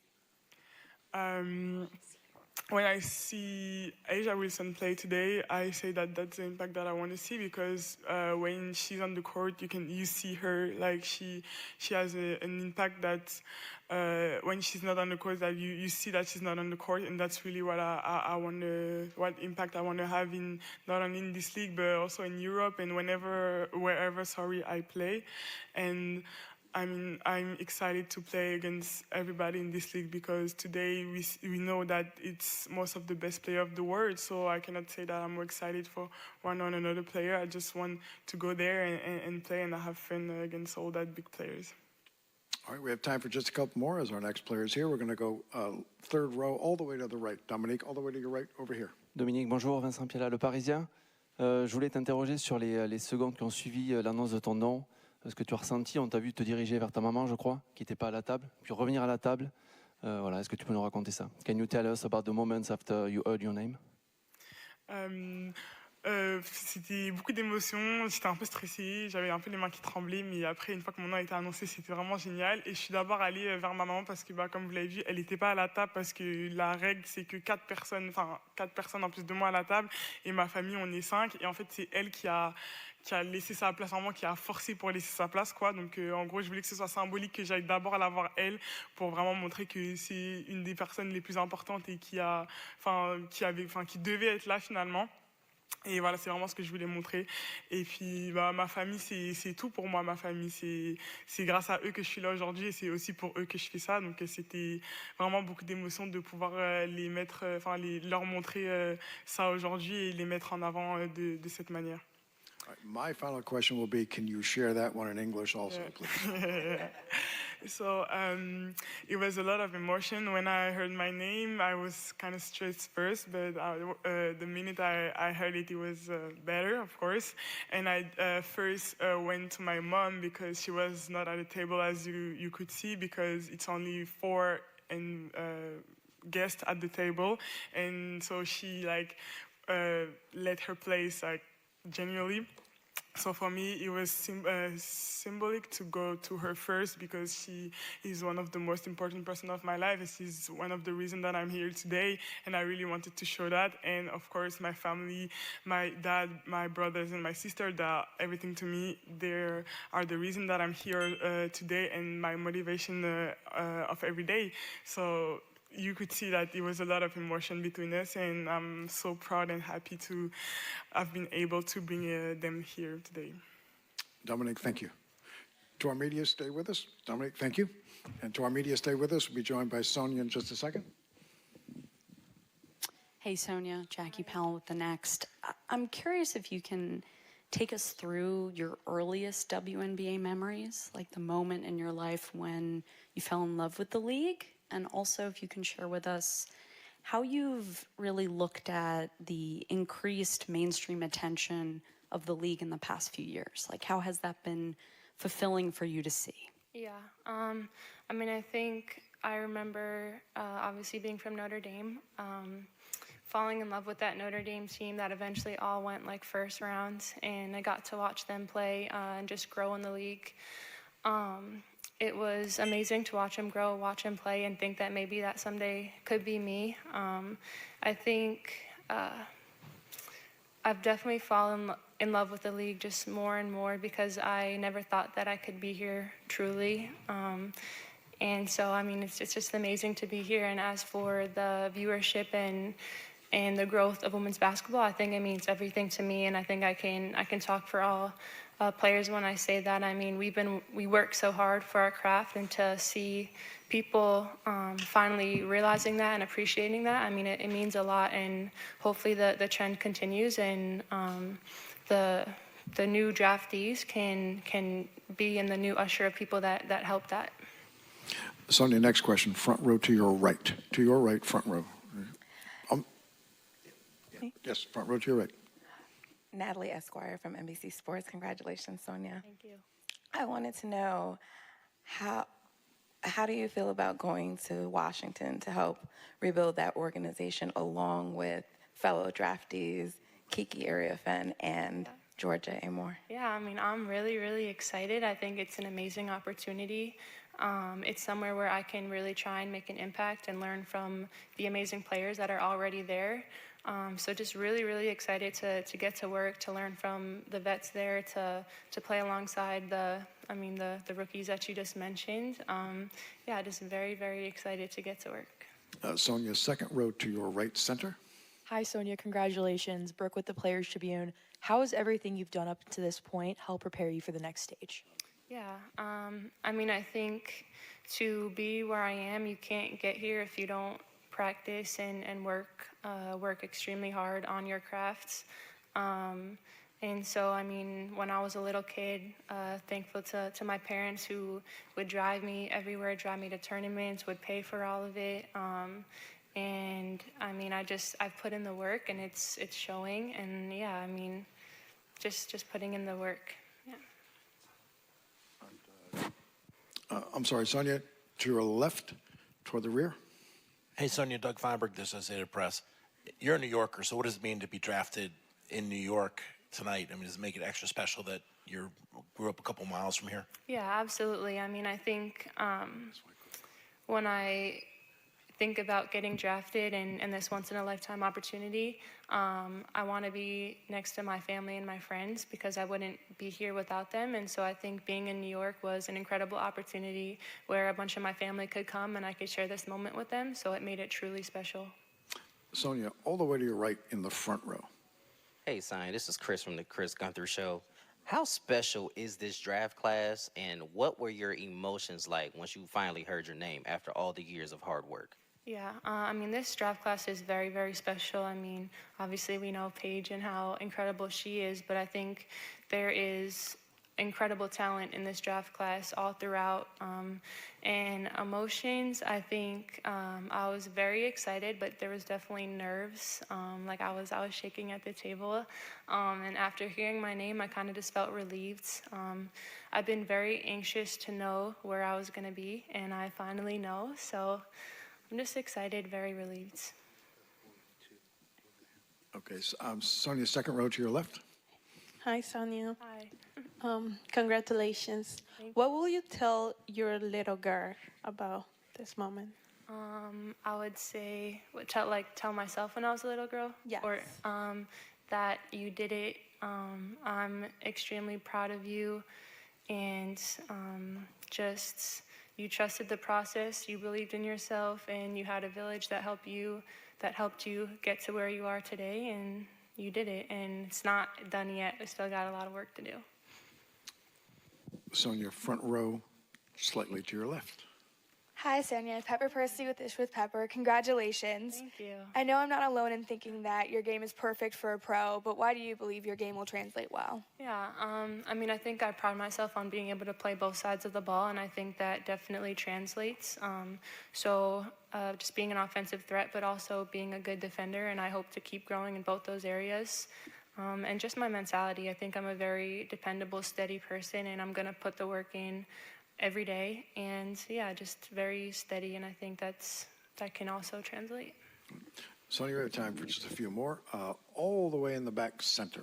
When I see A'ja Wilson play today, I say that that's the impact that I want to see because when she's on the court, you see her like she has an impact that when she's not on the court, that you see that she's not on the court, and that's really what what impact I want to have in not only in this league but also in Europe and wherever I play. And I mean, I'm excited to play against everybody in this league because today we know that it's most of the best player of the world. So I cannot say that I'm more excited for one or another player. I just want to go there and play and have fun against all that big players. All right, we have time for just a couple more as our next player is here. We're going to go third row all the way to the right. Dominique, all the way to your right over here. Dominique, bonjour, Vincent Piala, Le Parisien. Je voulais t'interroger sur les secondes qui ont suivi l'annonce de ton nom. Ce que tu as ressenti, on t'a vu te diriger vers ta maman, je crois, qui n'était pas à la table, puis revenir à la table. Voilà, est-ce que tu peux nous raconter ça? Can you tell us about the moments after you heard your name? C'était beaucoup d'émotions, j'étais un peu stressée, j'avais un peu les mains qui tremblaient, mais après, une fois que mon nom a été annoncé, c'était vraiment génial. Et je suis d'abord allée vers ma maman parce que, comme vous l'avez vu, elle n'était pas à la table parce que la règle, c'est que 4 personnes en plus de moi à la table, et ma famille, on est 5. Et en fait, c'est elle qui a laissé sa place, vraiment qui a forcé pour laisser sa place, quoi. Donc en gros, je voulais que ce soit symbolique, que j'aille d'abord la voir elle pour vraiment montrer que c'est une des personnes les plus importantes et qui devait être là finalement. Et voilà, c'est vraiment ce que je voulais montrer. Et puis ma famille, c'est tout pour moi. Ma famille, c'est grâce à eux que je suis là aujourd'hui et c'est aussi pour eux que je fais ça. Donc c'était vraiment beaucoup d'émotions de pouvoir leur montrer ça aujourd'hui et les mettre en avant de cette manière. My final question will be, can you share that one in English also, please? So it was a lot of emotion. When I heard my name, I was kind of stressed first, but the minute I heard it, it was better, of course. And I first went to my mom because she was not at the table, as you could see, because it's only 4 guests at the table. And so she let her place genuinely. So for me, it was symbolic to go to her first because she is one of the most important person of my life. She's one of the reasons that I'm here today, and I really wanted to show that. And of course, my family, my dad, my brothers, and my sister, that everything to me, they are the reason that I'm here today and my motivation of every day. So you could see that there was a lot of emotion between us, and I'm so proud and happy to have been able to bring them here today. Dominic, thank you. To our media, stay with us. Dominic, thank you. And to our media, stay with us. We'll be joined by Sonia in just a second. Hey, Sonia, Jackie Powell with The Next. I'm curious if you can take us through your earliest WNBA memories, like the moment in your life when you fell in love with the league, and also if you can share with us how you've really looked at the increased mainstream attention of the league in the past few years. Like, how has that been fulfilling for you to see? Yeah, I mean, I think I remember obviously being from Notre Dame, falling in love with that Notre Dame team that eventually all went like first rounds, and I got to watch them play and just grow in the league. It was amazing to watch them grow, watch them play, and think that maybe that someday could be me. I think I've definitely fallen in love with the league just more and more because I never thought that I could be here truly. And so, I mean, it's just amazing to be here. And as for the viewership and the growth of women's basketball, I think it means everything to me. And I think I can talk for all players when I say that. I mean, we work so hard for our craft, and to see people finally realizing that and appreciating that, I mean, it means a lot. And hopefully the trend continues, and the new draftees can be in the new usher of people that help that. Sonia, next question. Front row to your right. To your right, front row. Yes, front row to your right. Natalie Esquire from NBC Sports. Congratulations, Sonia. Thank you. I wanted to know how do you feel about going to Washington to help rebuild that organization along with fellow draftees Kiki Ariafen and Georgia Amore? Yeah, I mean, I'm really, really excited. I think it's an amazing opportunity. It's somewhere where I can really try and make an impact and learn from the amazing players that are already there. So just really, really excited to get to work, to learn from the vets there, to play alongside the rookies that you just mentioned. Yeah, just very, very excited to get to work. Sonia, second row to your right center. Hi, Sonia. Congratulations. Brooke with the Players Tribune. How has everything you've done up to this point helped prepare you for the next stage? Yeah, I mean, I think to be where I am, you can't get here if you don't practice and work extremely hard on your crafts. And so, I mean, when I was a little kid, thankful to my parents who would drive me everywhere, drive me to tournaments, would pay for all of it. And I mean, I've put in the work, and it's showing. And yeah, I mean, just putting in the work. Yeah. I'm sorry, Sonia, to your left, toward the rear. Hey, Sonia, Doug Feinberg, the Associated Press. You're a New Yorker, so what does it mean to be drafted in New York tonight? I mean, does it make it extra special that you grew up a couple miles from here? Yeah, absolutely. I mean, I think when I think about getting drafted and this once-in-a-lifetime opportunity, I want to be next to my family and my friends because I wouldn't be here without them. And so I think being in New York was an incredible opportunity where a bunch of my family could come and I could share this moment with them. So it made it truly special. Sonia, all the way to your right in the front row. Hey, Sonia, this is Chris from the Chris Gunther Show. How special is this draft class, and what were your emotions like once you finally heard your name after all the years of hard work? Yeah, I mean, this draft class is very, very special. I mean, obviously we know Paige and how incredible she is, but I think there is incredible talent in this draft class all throughout. And emotions, I think I was very excited, but there was definitely nerves. Like I was shaking at the table. And after hearing my name, I kind of just felt relieved. I've been very anxious to know where I was going to be, and I finally know. So I'm just excited, very relieved. Okay, so, Sonia, second row to your left. Hi, Sonia. Hi. Congratulations. What will you tell your little girl about this moment? I would say, tell myself when I was a little girl? Yes. Or that you did it. I'm extremely proud of you, and just you trusted the process, you believed in yourself, and you had a village that helped you get to where you are today, and you did it. And it's not done yet. We still got a lot of work to do. Sonia, front row, slightly to your left. Hi, Sonia. Pepper Percy with Ish with Pepper. Congratulations. Thank you. I know I'm not alone in thinking that your game is perfect for a pro, but why do you believe your game will translate well? Yeah, I mean, I think I pride myself on being able to play both sides of the ball, and I think that definitely translates. Just being an offensive threat, but also being a good defender, and I hope to keep growing in both those areas. And just my mentality, I think I'm a very dependable, steady person, and I'm going to put the work in every day. And yeah, just very steady, and I think that can also translate. Sonia, we have time for just a few more. All the way in the back center.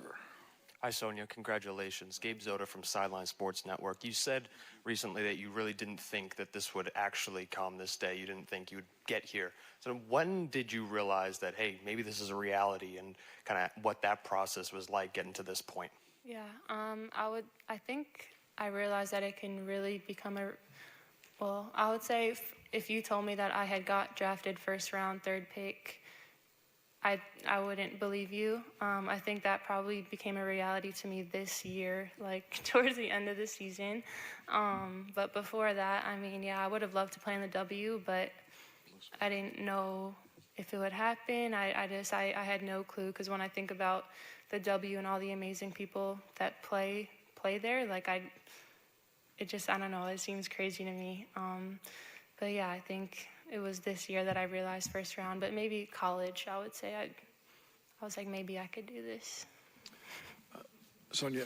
Hi, Sonia. Congratulations. Gabe Zoda from Sideline Sports Network. You said recently that you really didn't think that this would actually come this day. You didn't think you would get here. So when did you realize that, hey, maybe this is a reality, and kind of what that process was like getting to this point? Yeah, I think I realized that it can really become I would say if you told me that I had got drafted first round, third pick, I wouldn't believe you. I think that probably became a reality to me this year, like towards the end of the season. But before that, I mean, yeah, I would have loved to play in the W, but I didn't know if it would happen. I had no clue, because when I think about the W and all the amazing people that play there, like I don't know, it seems crazy to me. But yeah, I think it was this year that I realized first round, but maybe college, I would say. I was like, maybe I could do this. Sonia,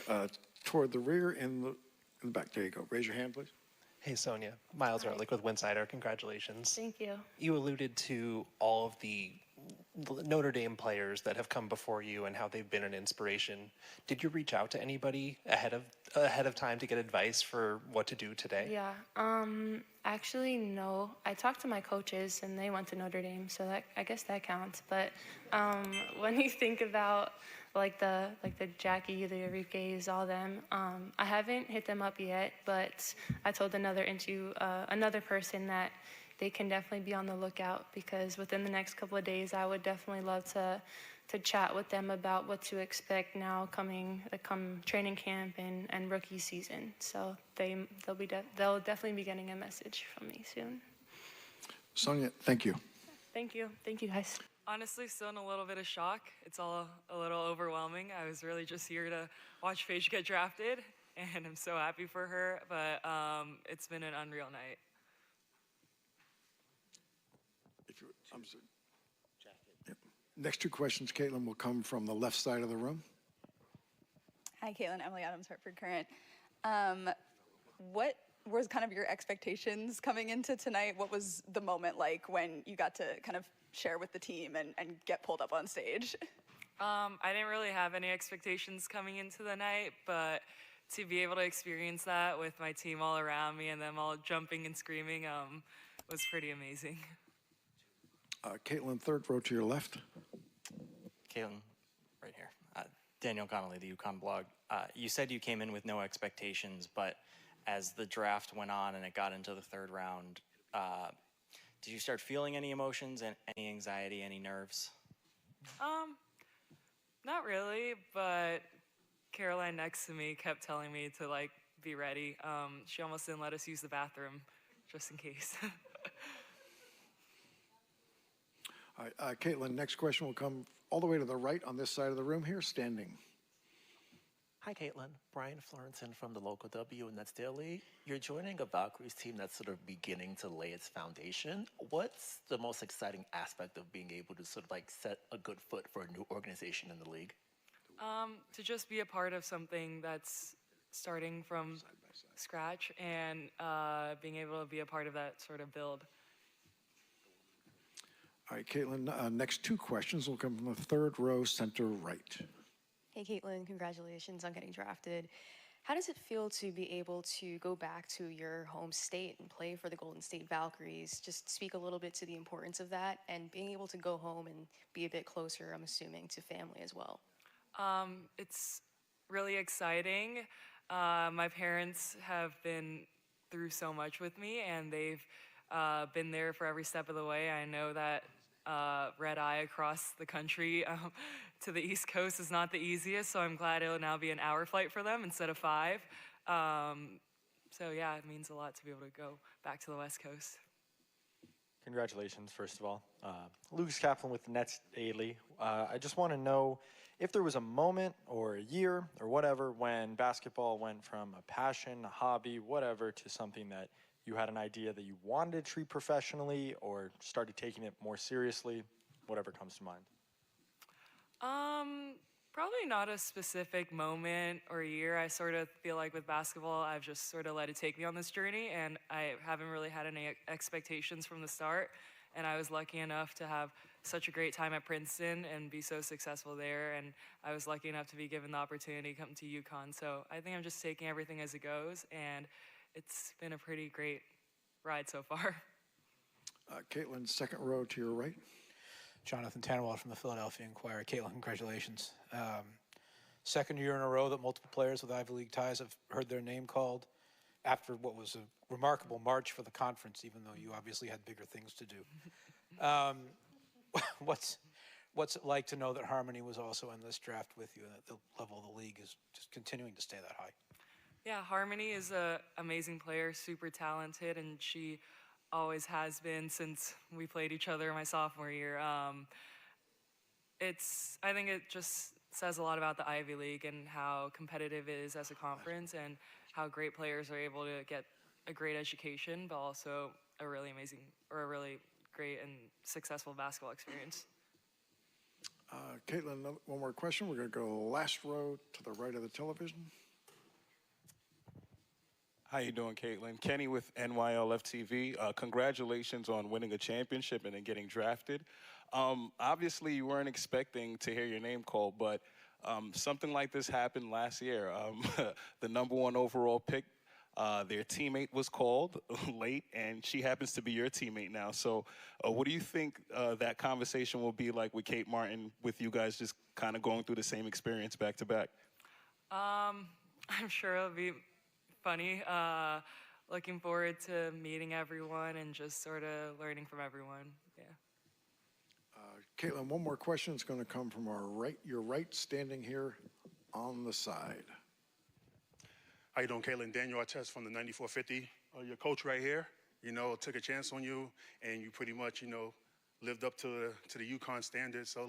toward the rear in the back. There you go. Raise your hand, please. Hey, Sonia. Miles Ehrlich with Winsider. Congratulations. Thank you. You alluded to all of the Notre Dame players that have come before you and how they've been an inspiration. Did you reach out to anybody ahead of time to get advice for what to do today? Yeah. Actually, no. I talked to my coaches, and they went to Notre Dame, so I guess that counts. But when you think about like the Jackie, the Enriquez, all them, I haven't hit them up yet. But I told another person that they can definitely be on the lookout, because within the next couple of days, I would definitely love to chat with them about what to expect now come training camp and rookie season. So they'll definitely be getting a message from me soon. Sonia, thank you. Thank you, guys. Honestly, still in a little bit of shock. It's all a little overwhelming. I was really just here to watch Paige get drafted, and I'm so happy for her. But it's been an unreal night. I'm sorry. Yep. Next two questions, Caitlin, will come from the left side of the room. Hi, Caitlin. Emily Adams, Hartford Current. What was kind of your expectations coming into tonight? What was the moment like when you got to kind of share with the team and get pulled up on stage? I didn't really have any expectations coming into the night, but to be able to experience that with my team all around me and them all jumping and screaming was pretty amazing. Caitlin, third row to your left. Caitlin, right here. Daniel Connolly, the UConn blog. You said you came in with no expectations, but as the draft went on and it got into the third round, did you start feeling any emotions, and any anxiety, any nerves? Not really, but Caroline next to me kept telling me to be ready. She almost didn't let us use the bathroom, just in case. All right, Caitlin, next question will come all the way to the right on this side of the room here, standing. Hi, Caitlin. Brian Florenson from the local WNBA Daily. You're joining a Valkyries team that's sort of beginning to lay its foundation. What's the most exciting aspect of being able to sort of set a good foot for a new organization in the league? To just be a part of something that's starting from scratch and being able to be a part of that sort of build. All right, Caitlin, next two questions will come from the third row, center right. Hey, Caitlin, congratulations on getting drafted. How does it feel to be able to go back to your home state and play for the Golden State Valkyries? Just speak a little bit to the importance of that and being able to go home and be a bit closer, I'm assuming, to family as well. It's really exciting. My parents have been through so much with me, and they've been there for every step of the way. I know that red eye across the country to the East Coast is not the easiest, so I'm glad it'll now be an hour flight for them instead of 5. So yeah, it means a lot to be able to go back to the West Coast. Congratulations, first of all. Lucas Kaplan with the Nets Daily. I just want to know if there was a moment or a year or whatever when basketball went from a passion, a hobby, whatever, to something that you had an idea that you wanted to treat professionally or started taking it more seriously, whatever comes to mind. Probably not a specific moment or year. I sort of feel like with basketball, I've just sort of let it take me on this journey, and I haven't really had any expectations from the start. And I was lucky enough to have such a great time at Princeton and be so successful there. And I was lucky enough to be given the opportunity to come to UConn. So I think I'm just taking everything as it goes, and it's been a pretty great ride so far. Caitlin, second row to your right. Jonathan Tannenwald from the Philadelphia Inquirer. Caitlin, congratulations. Second year in a row that multiple players with Ivy League ties have heard their name called after what was a remarkable March for the conference, even though you obviously had bigger things to do. What's it like to know that Harmony was also in this draft with you and that the level of the league is just continuing to stay that high? Yeah, Harmony is an amazing player, super talented, and she always has been since we played each other my sophomore year. I think it just says a lot about the Ivy League and how competitive it is as a conference and how great players are able to get a great education, but also a really amazing or a really great and successful basketball experience. Caitlin, one more question. We're going to go last row to the right of the television. How you doing, Caitlin? Kenny with NYLF TV. Congratulations on winning a championship and then getting drafted. Obviously, you weren't expecting to hear your name called, but something like this happened last year. The #1 overall pick, their teammate was called late, and she happens to be your teammate now. So what do you think that conversation will be like with Kate Martin, with you guys just kind of going through the same experience back to back? I'm sure it'll be funny. Looking forward to meeting everyone and just sort of learning from everyone. Yeah. Caitlin, one more question. It's going to come from your right, standing here on the side. How you doing, Caitlin? Daniel Artest from the 9450. Your coach right here, took a chance on you, and you pretty much, lived up to the UConn standards. So,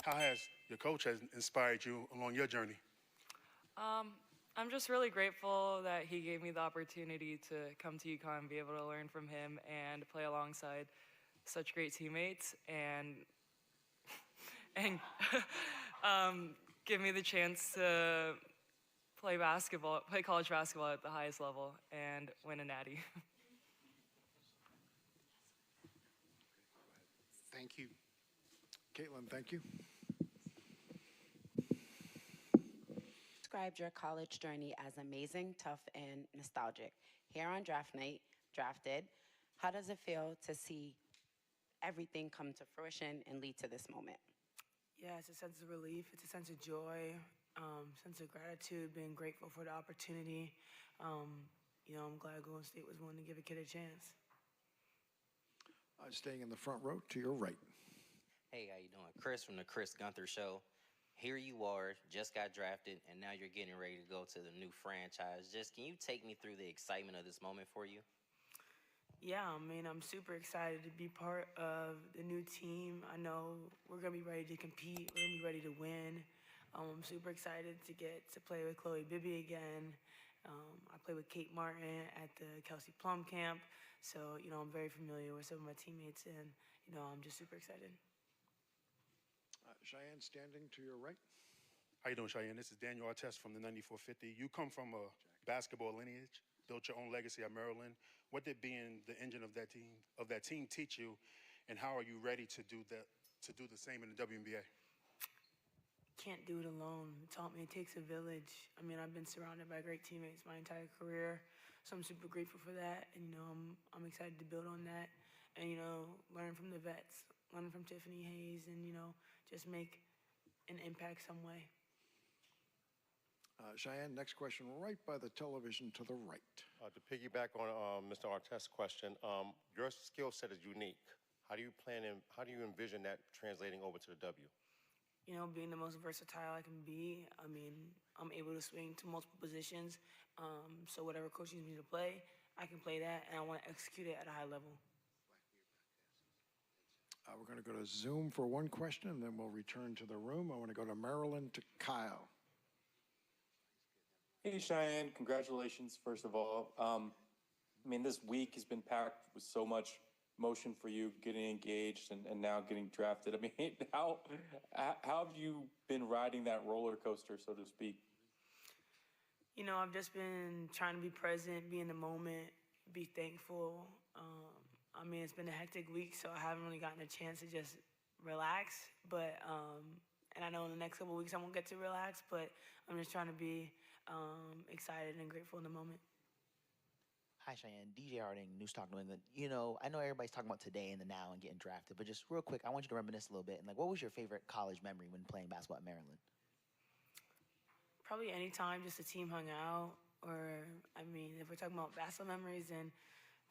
how has your coach has inspired you along your journey? I'm just really grateful that he gave me the opportunity to come to UConn and be able to learn from him and play alongside such great teammates and give me the chance to play college basketball at the highest level and win a natty. Thank you. Caitlin, thank you. Described your college journey as amazing, tough, and nostalgic. Here on draft night, drafted, how does it feel to see everything come to fruition and lead to this moment? Yeah, it's a sense of relief. It's a sense of joy, sense of gratitude, being grateful for the opportunity. I'm glad Golden State was willing to give a kid a chance. Staying in the front row to your right. Hey, how you doing? Chris from the Chris Gunther Show. Here you are, just got drafted, and now you're getting ready to go to the new franchise. Can you take me through the excitement of this moment for you? Yeah, I'm super excited to be part of the new team. I know we're going to be ready to compete. We're going to be ready to win. I'm super excited to get to play with Chloe Bibby again. I played with Kate Martin at the Kelsey Plum camp. So, I'm very familiar with some of my teammates, and, I'm just super excited. Cheyenne, standing to your right. How you doing, Cheyenne? This is Daniel Artest from the 9450. You come from a basketball lineage, built your own legacy at Maryland. What did being the engine of that team teach you, and how are you ready to do the same in the WNBA? Can't do it alone. It taught me it takes a village. I've been surrounded by great teammates my entire career, so I'm super grateful for that. And I'm excited to build on that, and learn from the vets, learn from Tiffany Hayes, and just make an impact some way. Cheyenne, next question, right by the television to the right. To piggyback on Mr. Artest's question, your skill set is unique. How do you envision that translating over to the W? You know, being the most versatile I can be. I mean, I'm able to swing to multiple positions. So whatever coach needs me to play, I can play that, and I want to execute it at a high level. We're going to go to Zoom for one question, and then we'll return to the room. I want to go to Maryland to Kyle. Hey, Cheyenne, congratulations, first of all. I mean, this week has been packed with so much motion for you, getting engaged and now getting drafted. I mean, how have you been riding that roller coaster, so to speak? You know, I've just been trying to be present, be in the moment, be thankful. I mean, it's been a hectic week, so I haven't really gotten a chance to just relax. But, and I know in the next couple of weeks I won't get to relax, but I'm just trying to be excited and grateful in the moment. Hi, Cheyenne. DJ Harding, News Talk New England. You know, I know everybody's talking about today and the now and getting drafted, but just real quick, I want you to reminisce a little bit. And like, what was your favorite college memory when playing basketball at Maryland? Probably any time just the team hung out, or, I mean, if we're talking about basketball memories, then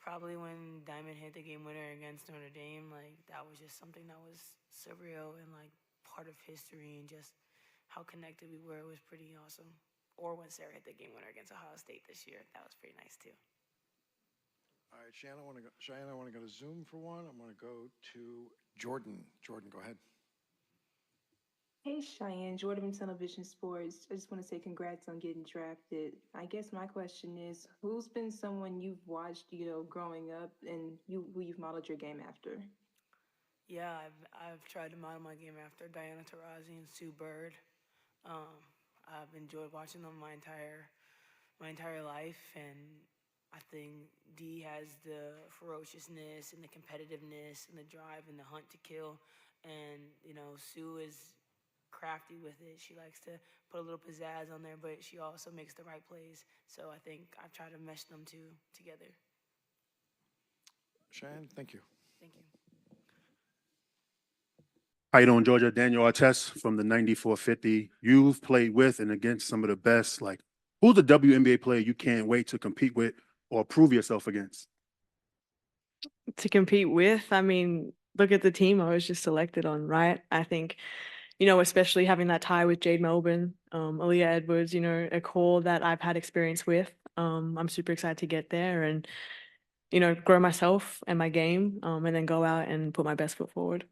probably when Diamond hit the game winner against Notre Dame. Like, that was just something that was surreal and, like, part of history, and just how connected we were was pretty awesome. Or when Sarah hit the game winner against Ohio State this year. That was pretty nice, too. All right, Cheyenne, I want to go to Zoom for one. I'm going to go to Jordan. Jordan, go ahead. Hey, Cheyenne, Jordan Television Sports. I just want to say congrats on getting drafted. I guess my question is, who's been someone you've watched, growing up and who you've modeled your game after? Yeah, I've tried to model my game after Diana Taurasi and Sue Bird. I've enjoyed watching them my entire life, and I think Dee has the ferociousness and the competitiveness and the drive and the hunt to kill, and Sue is crafty with it. She likes to put a little pizzazz on there, but she also makes the right plays. So I think I've tried to mesh them two together. Cheyenne, thank you. Thank you. How you doing, Georgia? Daniel Artest from the 9450. You've played with and against some of the best. Like, who's the WNBA player you can't wait to compete with or prove yourself against? To compete with, I mean, look at the team I was just selected on, right? I think, especially having that tie with Jade Melbourne, Aaliyah Edwards, a core that I've had experience with. I'm super excited to get there and, grow myself and my game, and then go out and put my best foot forward.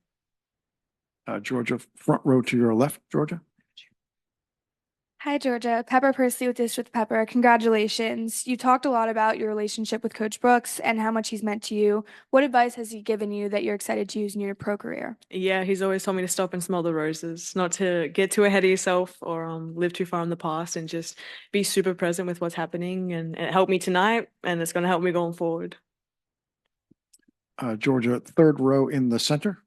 Georgia, front row to your left, Georgia. Hi, Georgia. Pepper Percy with Dish with Pepper. Congratulations. You talked a lot about your relationship with Coach Brooks and how much he's meant to you. What advice has he given you that you're excited to use in your pro career? Yeah, he's always told me to stop and smell the roses, not to get too ahead of yourself or live too far in the past, and just be super present with what's happening. And it helped me tonight, and it's going to help me going forward. Georgia, third row in the center.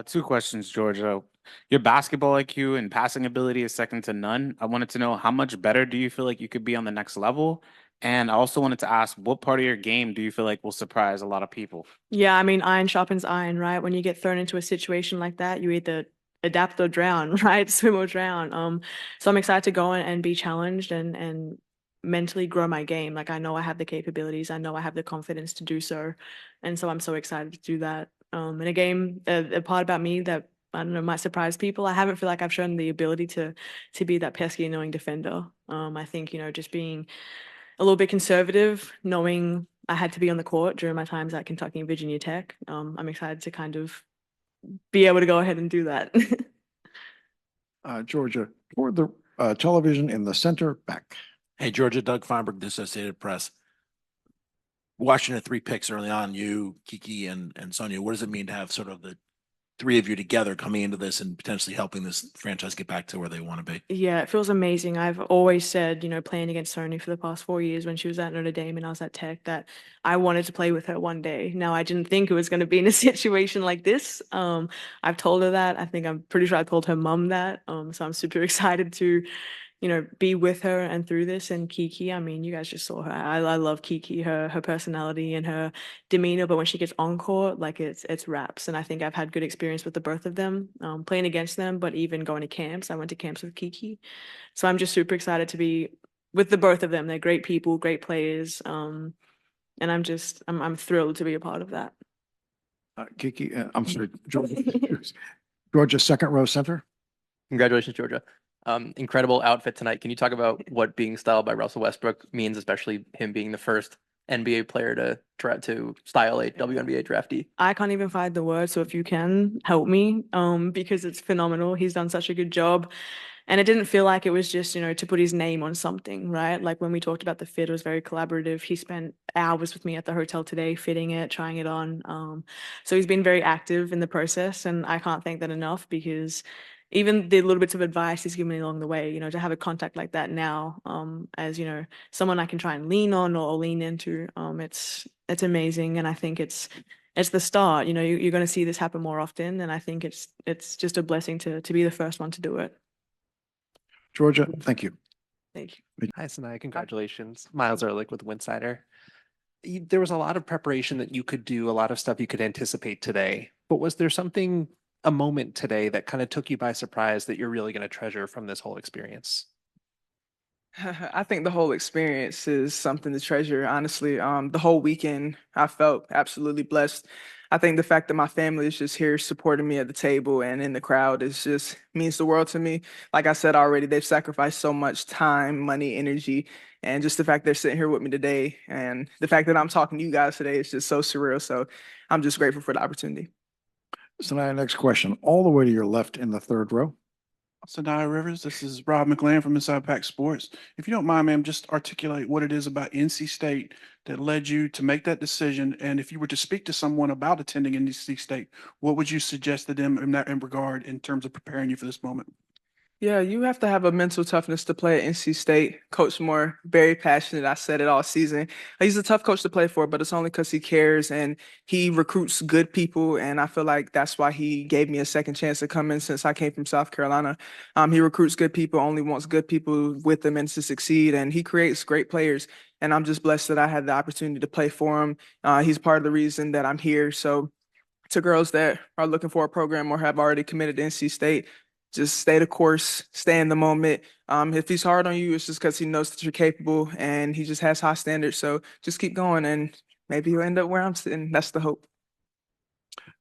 Two questions, Georgia. Your basketball IQ and passing ability is second to none. I wanted to know, how much better do you feel like you could be on the next level? And I also wanted to ask, what part of your game do you feel like will surprise a lot of people? Yeah, I mean, iron sharpens iron, right? When you get thrown into a situation like that, you either adapt or drown, right? Swim or drown. So I'm excited to go in and be challenged and mentally grow my game. Like, I know I have the capabilities. I know I have the confidence to do so. And so I'm so excited to do that. In a game, a part about me that, I don't know, might surprise people. I haven't feel like I've shown the ability to be that pesky, annoying defender. I think, just being a little bit conservative, knowing I had to be on the court during my times at Kentucky and Virginia Tech. I'm excited to kind of be able to go ahead and do that. Georgia, toward the television in the center, back. Hey, Georgia, Doug Feinberg, the Associated Press. Watching the three picks early on, you, Kiki, and Sonia, what does it mean to have sort of the three of you together coming into this and potentially helping this franchise get back to where they want to be? Yeah, it feels amazing. I've always said, playing against Sony for the past 4 years when she was at Notre Dame and I was at Tech, that I wanted to play with her one day. Now, I didn't think it was going to be in a situation like this. I've told her that. I think I'm pretty sure I told her mom that. So I'm super excited to be with her and through this. And Kiki, I mean, you guys just saw her. I love Kiki, her personality and her demeanor. But when she gets on court, like it's raps. And I think I've had good experience with the both of them, playing against them, but even going to camps. I went to camps with Kiki, so I'm just super excited to be with the both of them. They're great people, great players, and I'm thrilled to be a part of that. Kiki, I'm sorry, Georgia. Georgia, second row center. Congratulations, Georgia. Incredible outfit tonight. Can you talk about what being styled by Russell Westbrook means, especially him being the first NBA player to try to style a WNBA draftee? I can't even find the word, so if you can help me, because it's phenomenal. He's done such a good job. And it didn't feel like it was just, to put his name on something, right? Like when we talked about the fit, it was very collaborative. He spent hours with me at the hotel today, fitting it, trying it on. So he's been very active in the process, and I can't thank that enough, because even the little bits of advice he's given me along the way, to have a contact like that now, as, someone I can try and lean on or lean into, it's amazing. And I think it's the start. You're going to see this happen more often, and I think it's just a blessing to be the first one to do it. Georgia, thank you. Thank you. Hi, Sanaya. Congratulations. Miles Ehrlich with Winsider. There was a lot of preparation that you could do, a lot of stuff you could anticipate today. But was there a moment today that kind of took you by surprise that you're really going to treasure from this whole experience? I think the whole experience is something to treasure, honestly. The whole weekend, I felt absolutely blessed. I think the fact that my family is just here supporting me at the table and in the crowd is just means the world to me. Like I said already, they've sacrificed so much time, money, energy, and just the fact they're sitting here with me today, and the fact that I'm talking to you guys today is just so surreal. So I'm just grateful for the opportunity. So now, next question, all the way to your left in the third row. Sanaya Rivers, this is Rob McLean from Inside Pack Sports. If you don't mind, ma'am, just articulate what it is about NC State that led you to make that decision. And if you were to speak to someone about attending NC State, what would you suggest to them in regard in terms of preparing you for this moment? Yeah, you have to have a mental toughness to play at NC State. Coach Moore, very passionate. I said it all season. He's a tough coach to play for, but it's only because he cares and he recruits good people. And I feel like that's why he gave me a second chance to come in since I came from South Carolina. He recruits good people, only wants good people with him and to succeed. And he creates great players. And I'm just blessed that I had the opportunity to play for him. He's part of the reason that I'm here. So to girls that are looking for a program or have already committed to NC State, just stay the course, stay in the moment. If he's hard on you, it's just because he knows that you're capable and he just has high standards. So just keep going and maybe you'll end up where I'm sitting. That's the hope.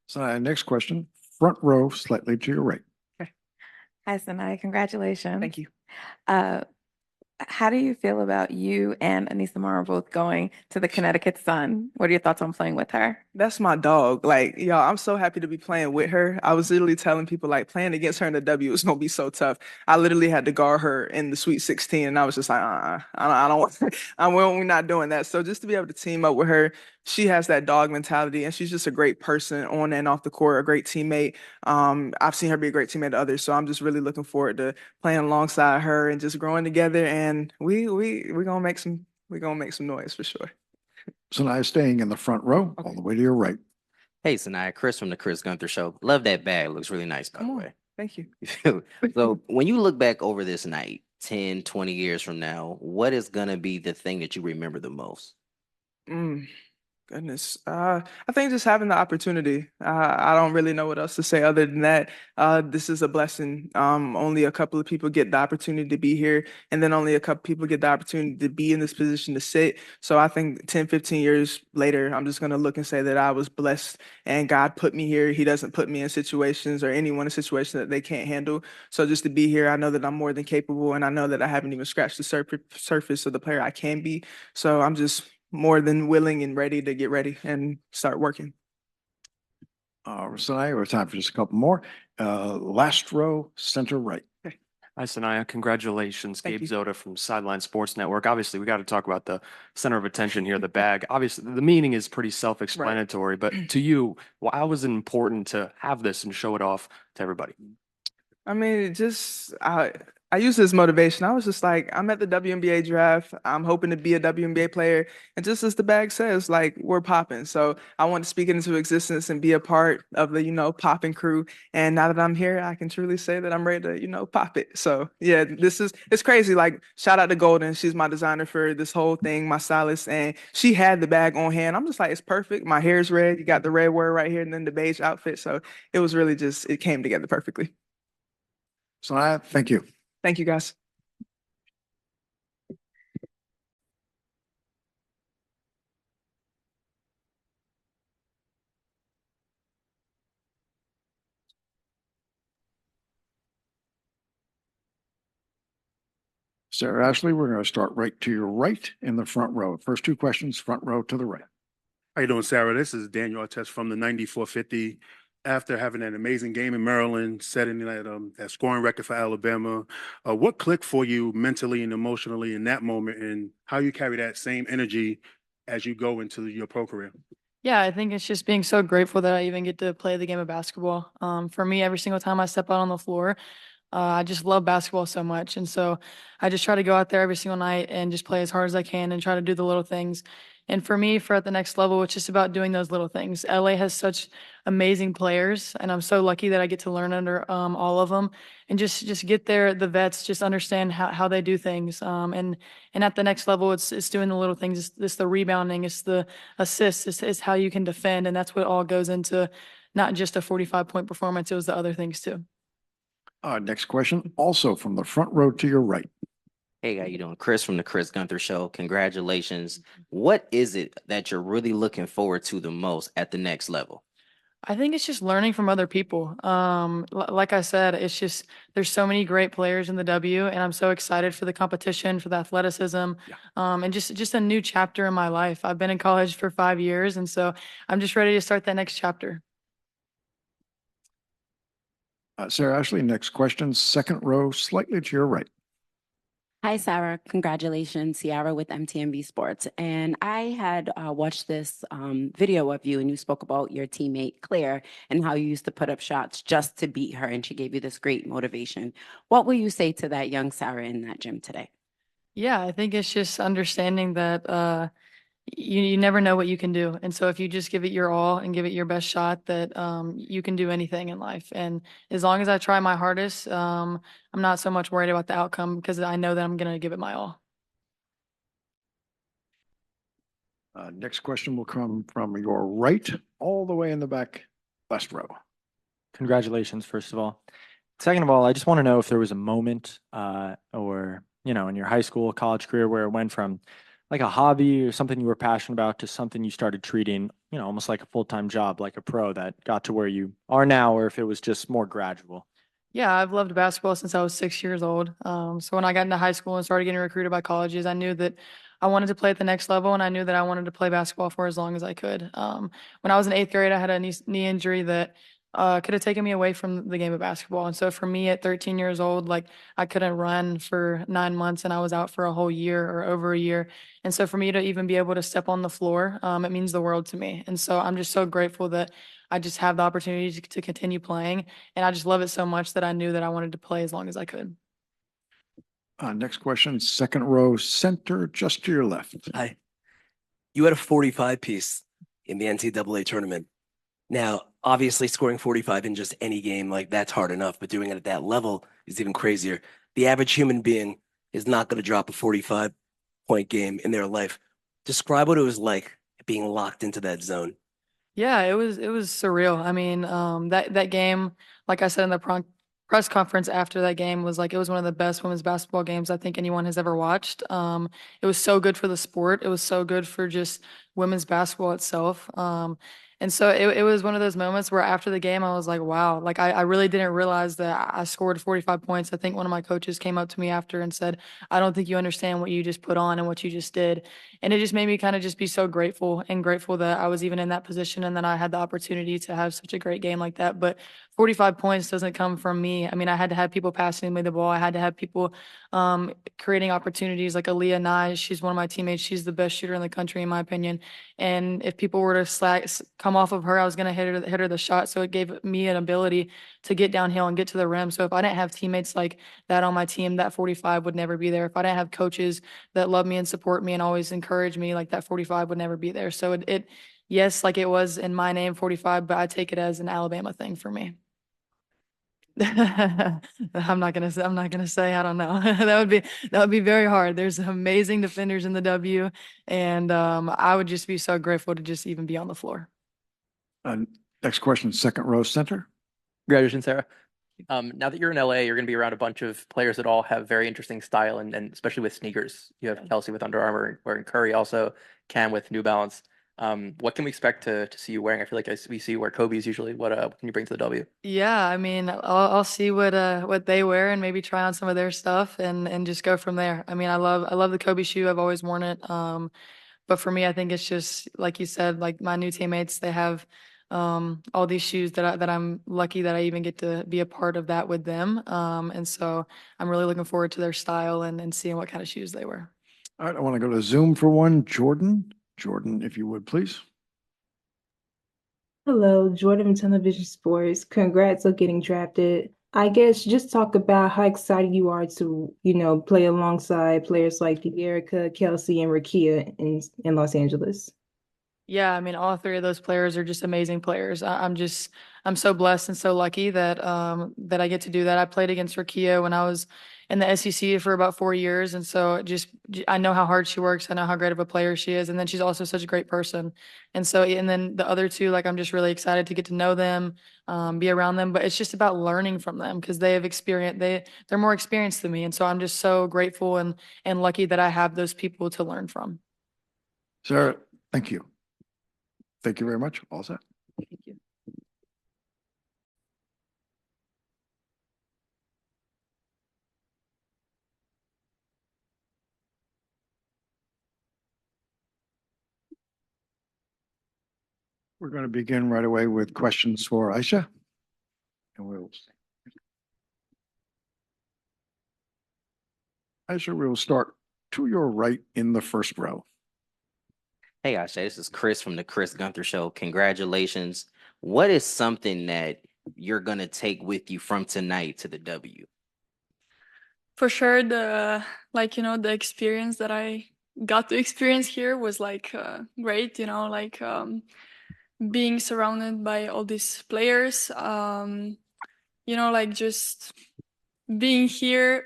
So next question, front row, slightly to your right. Hi, Sanaya. Congratulations. Thank you. How do you feel about you and Aneesah Morrow both going to the Connecticut Sun? What are your thoughts on playing with her? That's my dog. Like, y'all, I'm so happy to be playing with her. I was literally telling people, like, playing against her in the W is going to be so tough. I literally had to guard her in the Sweet 16, and I was just like, I don't we're not doing that. So just to be able to team up with her, she has that dog mentality, and she's just a great person on and off the court, a great teammate. I've seen her be a great teammate to others, so I'm just really looking forward to playing alongside her and just growing together. And we're gonna make some noise for sure. Sanaya staying in the front row, all the way to your right. Hey, Sanaya, Chris from the Chris Gunther Show. Love that bag. Looks really nice, by the way. Thank you. So when you look back over this night, 10, 20 years from now, what is going to be the thing that you remember the most? Goodness. I think just having the opportunity. I don't really know what else to say other than that. This is a blessing. Only a couple of people get the opportunity to be here, and then only a couple people get the opportunity to be in this position to sit. So I think 10, 15 years later, I'm just going to look and say that I was blessed and God put me here. He doesn't put me in situations or anyone in situations that they can't handle. So just to be here, I know that I'm more than capable, and I know that I haven't even scratched the surface of the player I can be. So I'm just more than willing and ready to get ready and start working. Sanaya, we have time for just a couple more. Last row, center right. Hi, Sanaya. Congratulations. Thank Gabe you. Zoda from Sideline Sports Network. Obviously, we got to talk about the center of attention here, the bag. Obviously, the meaning is pretty self-explanatory, but to you, why was it important to have this and show it off to everybody? I mean, I used it as motivation. I was just like, I'm at the WNBA draft. I'm hoping to be a WNBA player. And just as the bag says, like, we're popping. So I want to speak it into existence and be a part of the, popping crew. And now that I'm here, I can truly say that I'm ready to, pop it. So yeah, it's crazy. Like, shout out to Golden. She's my designer for this whole thing, my stylist. And she had the bag on hand. I'm just like, it's perfect. My hair's red. You got the red word right here and then the beige outfit. So it was really it came together perfectly. So thank you. Thank you, guys. Sarah Ashley, we're going to start right to your right in the front row. First two questions, front row to the right. How you doing, Sarah? This is Daniel Artest from the 9450. After having an amazing game in Maryland, setting that scoring record for Alabama, what clicked for you mentally and emotionally in that moment, and how you carry that same energy as you go into your pro career? Yeah, I think it's just being so grateful that I even get to play the game of basketball. For me, every single time I step out on the floor, I just love basketball so much. And so I just try to go out there every single night and just play as hard as I can and try to do the little things. And for me, for at the next level, it's just about doing those little things. LA has such amazing players, and I'm so lucky that I get to learn under all of them and just get there, the vets, just understand how they do things. And at the next level, it's doing the little things. It's the rebounding, it's the assists, it's how you can defend. And that's what all goes into not just a 45-point performance, it was the other things too. Next question, also from the front row to your right. Hey, how you doing? Chris from the Chris Gunther Show. Congratulations. What is it that you're really looking forward to the most at the next level? I think it's just learning from other people. Like I said, it's just there's so many great players in the W, and I'm so excited for the competition, for the athleticism, and just a new chapter in my life. I've been in college for 5 years, and so I'm just ready to start that next chapter. Sarah Ashley, next question, second row, slightly to your right. Hi, Sarah. Congratulations, Ciara with MTMV Sports. And I had watched this video of you, and you spoke about your teammate, Claire, and how you used to put up shots just to beat her, and she gave you this great motivation. What will you say to that young Sarah in that gym today? Yeah, I think it's just understanding that you never know what you can do. And so if you just give it your all and give it your best shot, that you can do anything in life. And as long as I try my hardest, I'm not so much worried about the outcome because I know that I'm going to give it my all. Next question will come from your right, all the way in the back, last row. Congratulations, first of all. Second of all, I just want to know if there was a moment or, in your high school, college career where it went from like a hobby or something you were passionate about to something you started treating, almost like a full-time job, like a pro that got to where you are now, or if it was just more gradual. Yeah, I've loved basketball since I was 6 years old. So when I got into high school and started getting recruited by colleges, I knew that I wanted to play at the next level, and I knew that I wanted to play basketball for as long as I could. When I was in 8th grade, I had a knee injury that could have taken me away from the game of basketball. And so for me at 13 years old, like I couldn't run for 9 months and I was out for a whole year or over a year. And so for me to even be able to step on the floor, it means the world to me. And so I'm just so grateful that I just have the opportunity to continue playing. And I just love it so much that I knew that I wanted to play as long as I could. Next question, second row, center, just to your left. Hi. You had a 45 piece in the NCAA tournament. Now, obviously, scoring 45 in just any game, like that's hard enough, but doing it at that level is even crazier. The average human being is not going to drop a 45-point game in their life. Describe what it was like being locked into that zone. Yeah, it was surreal. I mean, that game, like I said in the press conference after that game, was like it was one of the best women's basketball games I think anyone has ever watched. It was so good for the sport. It was so good for just women's basketball itself. And so it was one of those moments where after the game, I was like, wow, like I really didn't realize that I scored 45 points. I think one of my coaches came up to me after and said, I don't think you understand what you just put on and what you just did. And it just made me kind of just be so grateful that I was even in that position and that I had the opportunity to have such a great game like that. But 45 points doesn't come from me. I mean, I had to have people passing me the ball. I had to have people creating opportunities like Aaliyah Nye. She's one of my teammates. She's the best shooter in the country, in my opinion. And if people were to come off of her, I was going to hit her the shot. So it gave me an ability to get downhill and get to the rim. So if I didn't have teammates like that on my team, that 45 would never be there. If I didn't have coaches that love me and support me and always encourage me, like that 45 would never be there. So yes, like it was in my name 45, but I take it as an Alabama thing for me. I'm not gonna say, I don't know. That would be very hard. There's amazing defenders in the W, and I would just be so grateful to just even be on the floor. Next question, second row center. Congratulations, Sarah. Now that you're in LA, you're going to be around a bunch of players that all have very interesting style, and especially with sneakers. You have Kelsey with Under Armour, wearing Curry, also Cam with New Balance. What can we expect to see you wearing? I feel like we see you wear Kobe's usually. What can you bring to the W? Yeah, I mean, I'll see what they wear and maybe try on some of their stuff and just go from there. I mean, I love the Kobe shoe. I've always worn it. But for me, I think it's just like you said, like my new teammates, they have all these shoes that I'm lucky that I even get to be a part of that with them. And so I'm really looking forward to their style and seeing what kind of shoes they wear. All right, I want to go to Zoom for one. Jordan, if you would, please. Hello, Jordan from Television Sports. Congrats on getting drafted. I guess just talk about how excited you are to, play alongside players like Erica, Kelsey, and Rakia in Los Angeles. Yeah, I mean, all three of those players are just amazing players. I'm so blessed and so lucky that that I get to do that. I played against Rakia when I was in the SEC for about 4 years, and so I know how hard she works. I know how great of a player she is, and then she's also such a great person. And then the other two, like I'm just really excited to get to know them, be around them. But it's just about learning from them because they have experience. They're more experienced than me, and so I'm just so grateful and lucky that I have those people to learn from. Sarah, thank you. Thank you very much. All set. Thank you. We're going to begin right away with questions for Aisha. And Aisha, we'll start to your right in the first row. Hey, Ashay, this is Chris from the Chris Gunther Show. Congratulations. What is something that you're going to take with you from tonight to the W? For sure, the experience that I got to experience here was great, being surrounded by all these players, just being here,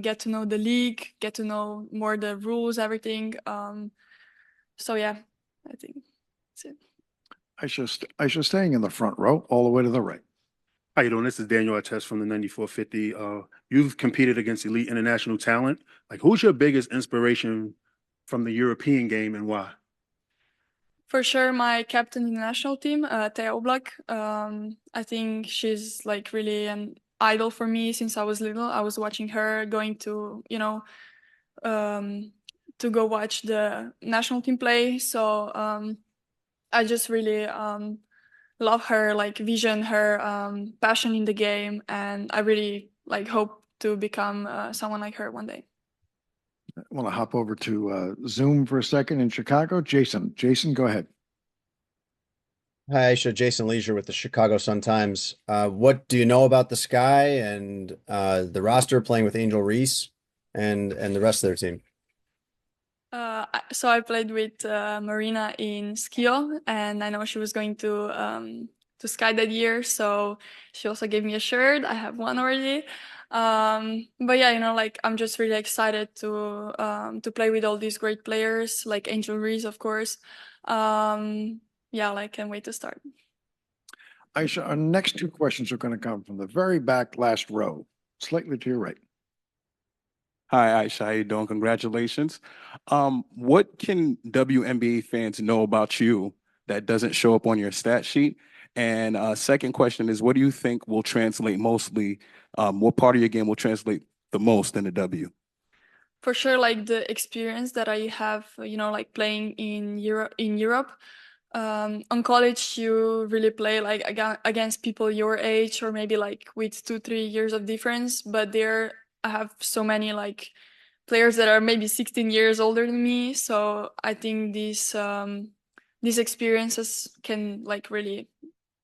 get to know the league, get to know more the rules, everything. So yeah, I think that's it. Aisha, staying in the front row, all the way to the right. How you doing? This is Daniel Artest from the 9450. You've competed against elite international talent. Like, who's your biggest inspiration from the European game and why? For sure, my captain in the national team, Thea Oblak. I think she's really an idol for me since I was little. I was watching her going to, to go watch the national team play. So I just really love her vision, her passion in the game, and I really hope to become someone like her one day. I want to hop over to Zoom for a second in Chicago. Jason, go ahead. Hi, Aisha. Jason Leisure with the Chicago Sun-Times. What do you know about the Sky and the roster playing with Angel Reese and the rest of their team? So I played with Marina in Skio, and I know she was going to Sky that year. So she also gave me a shirt. I have one already. But yeah, I'm just really excited to play with all these great players, like Angel Reese, of course. Yeah, can't wait to start. Aisha, our next two questions are going to come from the very back last row, slightly to your right. Hi, Aisha. How you doing? Congratulations. What can WNBA fans know about you that doesn't show up on your stat sheet? And second question is, what do you think will translate mostly? What part of your game will translate the most in the W? For sure, the experience that I have, playing in Europe, On college, you really play like against people your age or maybe like with 2-3 years of difference. But there, I have so many like players that are maybe 16 years older than me. So I think these experiences can like really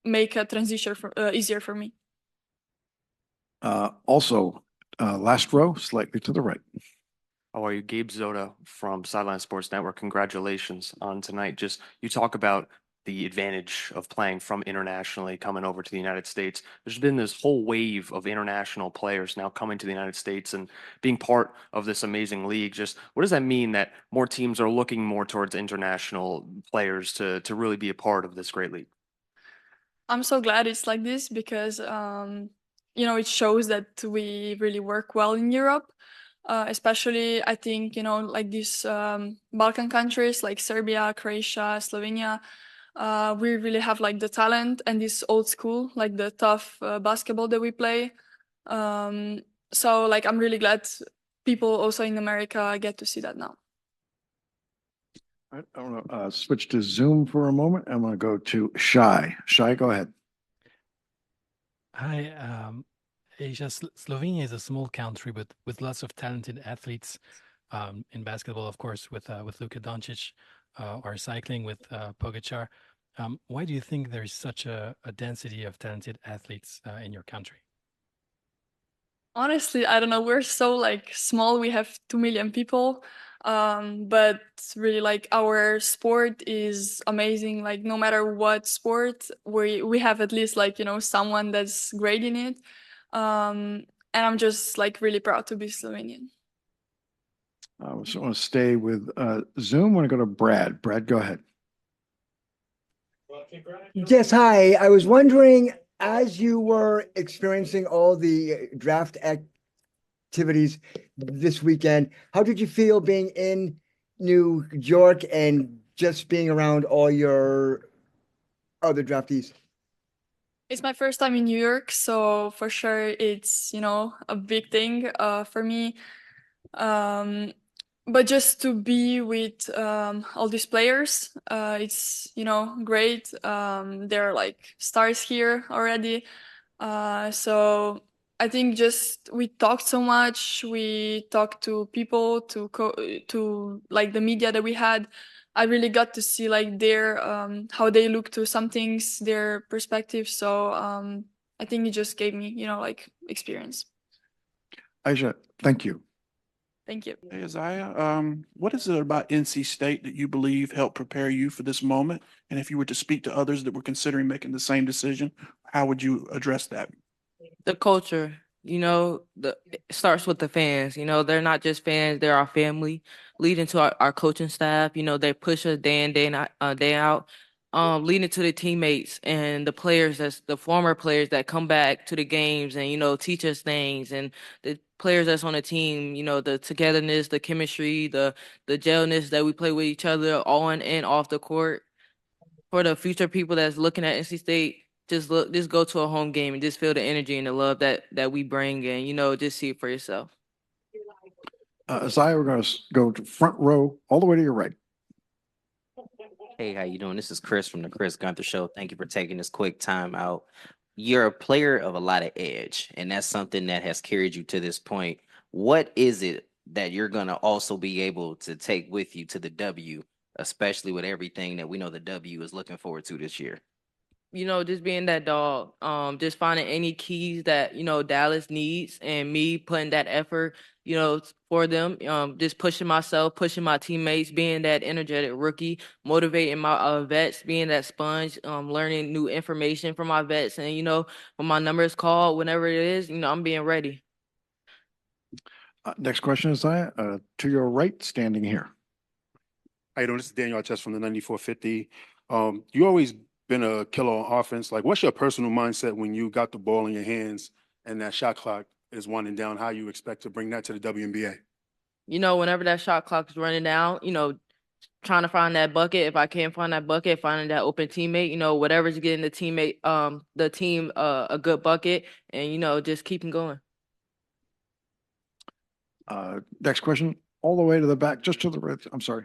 make a transition easier for me. Also, last row, slightly to the right. How are you? Gabe Zoda from Sideline Sports Network. Congratulations on tonight. Just you talk about the advantage of playing from internationally coming over to the United States. There's been this whole wave of international players now coming to the United States and being part of this amazing league. Just what does that mean that more teams are looking more towards international players to really be a part of this great league? I'm so glad it's like this because it shows that we really work well in Europe. Especially, I think like these Balkan countries like Serbia, Croatia, Slovenia. We really have like the talent and this old school, like the tough basketball that we play. So like I'm really glad people also in America get to see that now. All right, I want to switch to Zoom for a moment. I'm going to go to Shai. Shai, go ahead. Hi, Asia. Slovenia is a small country with lots of talented athletes in basketball, of course, with Luka Doncic, or cycling with Pogačar. Why do you think there is such a density of talented athletes in your country? Honestly, I don't know. We're so like small. We have 2 million people. But really like our sport is amazing. Like no matter what sport, we have at least like, someone that's great in it. And I'm just like really proud to be Slovenian. I just want to stay with Zoom. I want to go to Brad. Brad, go ahead. Yes, hi. I was wondering, as you were experiencing all the draft activities this weekend, how did you feel being in New York and just being around all your other draftees? It's my first time in New York, so for sure it's, a big thing for me. But just to be with all these players, it's, great. They're like stars here already. So I think just we talked so much. We talked to people, to like the media that we had. I really got to see like their how they look to some things, their perspective. So I think it just gave me, like experience. Aisha, thank you. Thank you. Hey, Isaiah, what is it about NC State that you believe helped prepare you for this moment? And if you were to speak to others that were considering making the same decision, how would you address that? The culture, it starts with the fans. They're not just fans, they're our family. Leading to our coaching staff, they push us day in, day out. Leading to the teammates and the players, that's the former players that come back to the games and, teach us things, and the players that's on the team, the togetherness, the chemistry, the gelness that we play with each other on and off the court. For the future people that's looking at NC State, just go to a home game and just feel the energy and the love that we bring, and just see it for yourself. Isaiah, we're going to go to front row all the way to your right. Hey, how you doing? This is Chris from the Chris Gunther Show. Thank you for taking this quick time out. You're a player of a lot of edge, and that's something that has carried you to this point. What is it that you're going to also be able to take with you to the W, especially with everything that we know the W is looking forward to this year? Just being that dog, just finding any keys that, Dallas needs and me putting that effort, for them, just pushing myself, pushing my teammates, being that energetic rookie, motivating my vets, being that sponge, learning new information from my vets. And, when my number is called, whenever it is, I'm being ready. Next question, Isaiah, to your right, standing here. How you doing? This is Daniel Artest from the 9450. You always been a killer on offense. Like, what's your personal mindset when you got the ball in your hands and that shot clock is winding down? How you expect to bring that to the WNBA? Whenever that shot clock is running down, trying to find that bucket. If I can't find that bucket, finding that open teammate, whatever's getting the team a good bucket, and just keeping going. Next question, all the way to the back, just to the right. I'm sorry.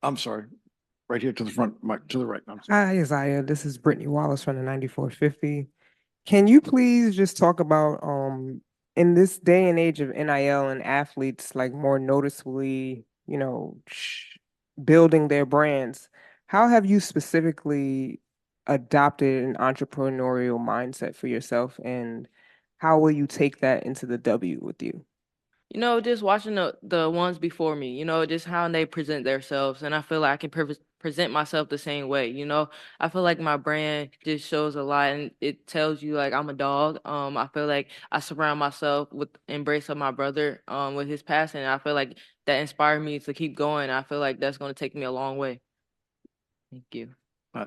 I'm sorry, right here to the front, Mike, to the right. I'm sorry. Hi, Isaiah. This is Brittany Wallace from the 9450. Can you please just talk about in this day and age of NIL and athletes like more noticeably, building their brands, how have you specifically adopted an entrepreneurial mindset for yourself, and how will you take that into the W with you? Just watching the ones before me, just how they present themselves, and I feel like I can present myself the same way. I feel like my brand just shows a lot, and it tells you like I'm a dog. I feel like I surround myself with embrace of my brother, with his passing. I feel like that inspired me to keep going. I feel like that's going to take me a long way. Thank you.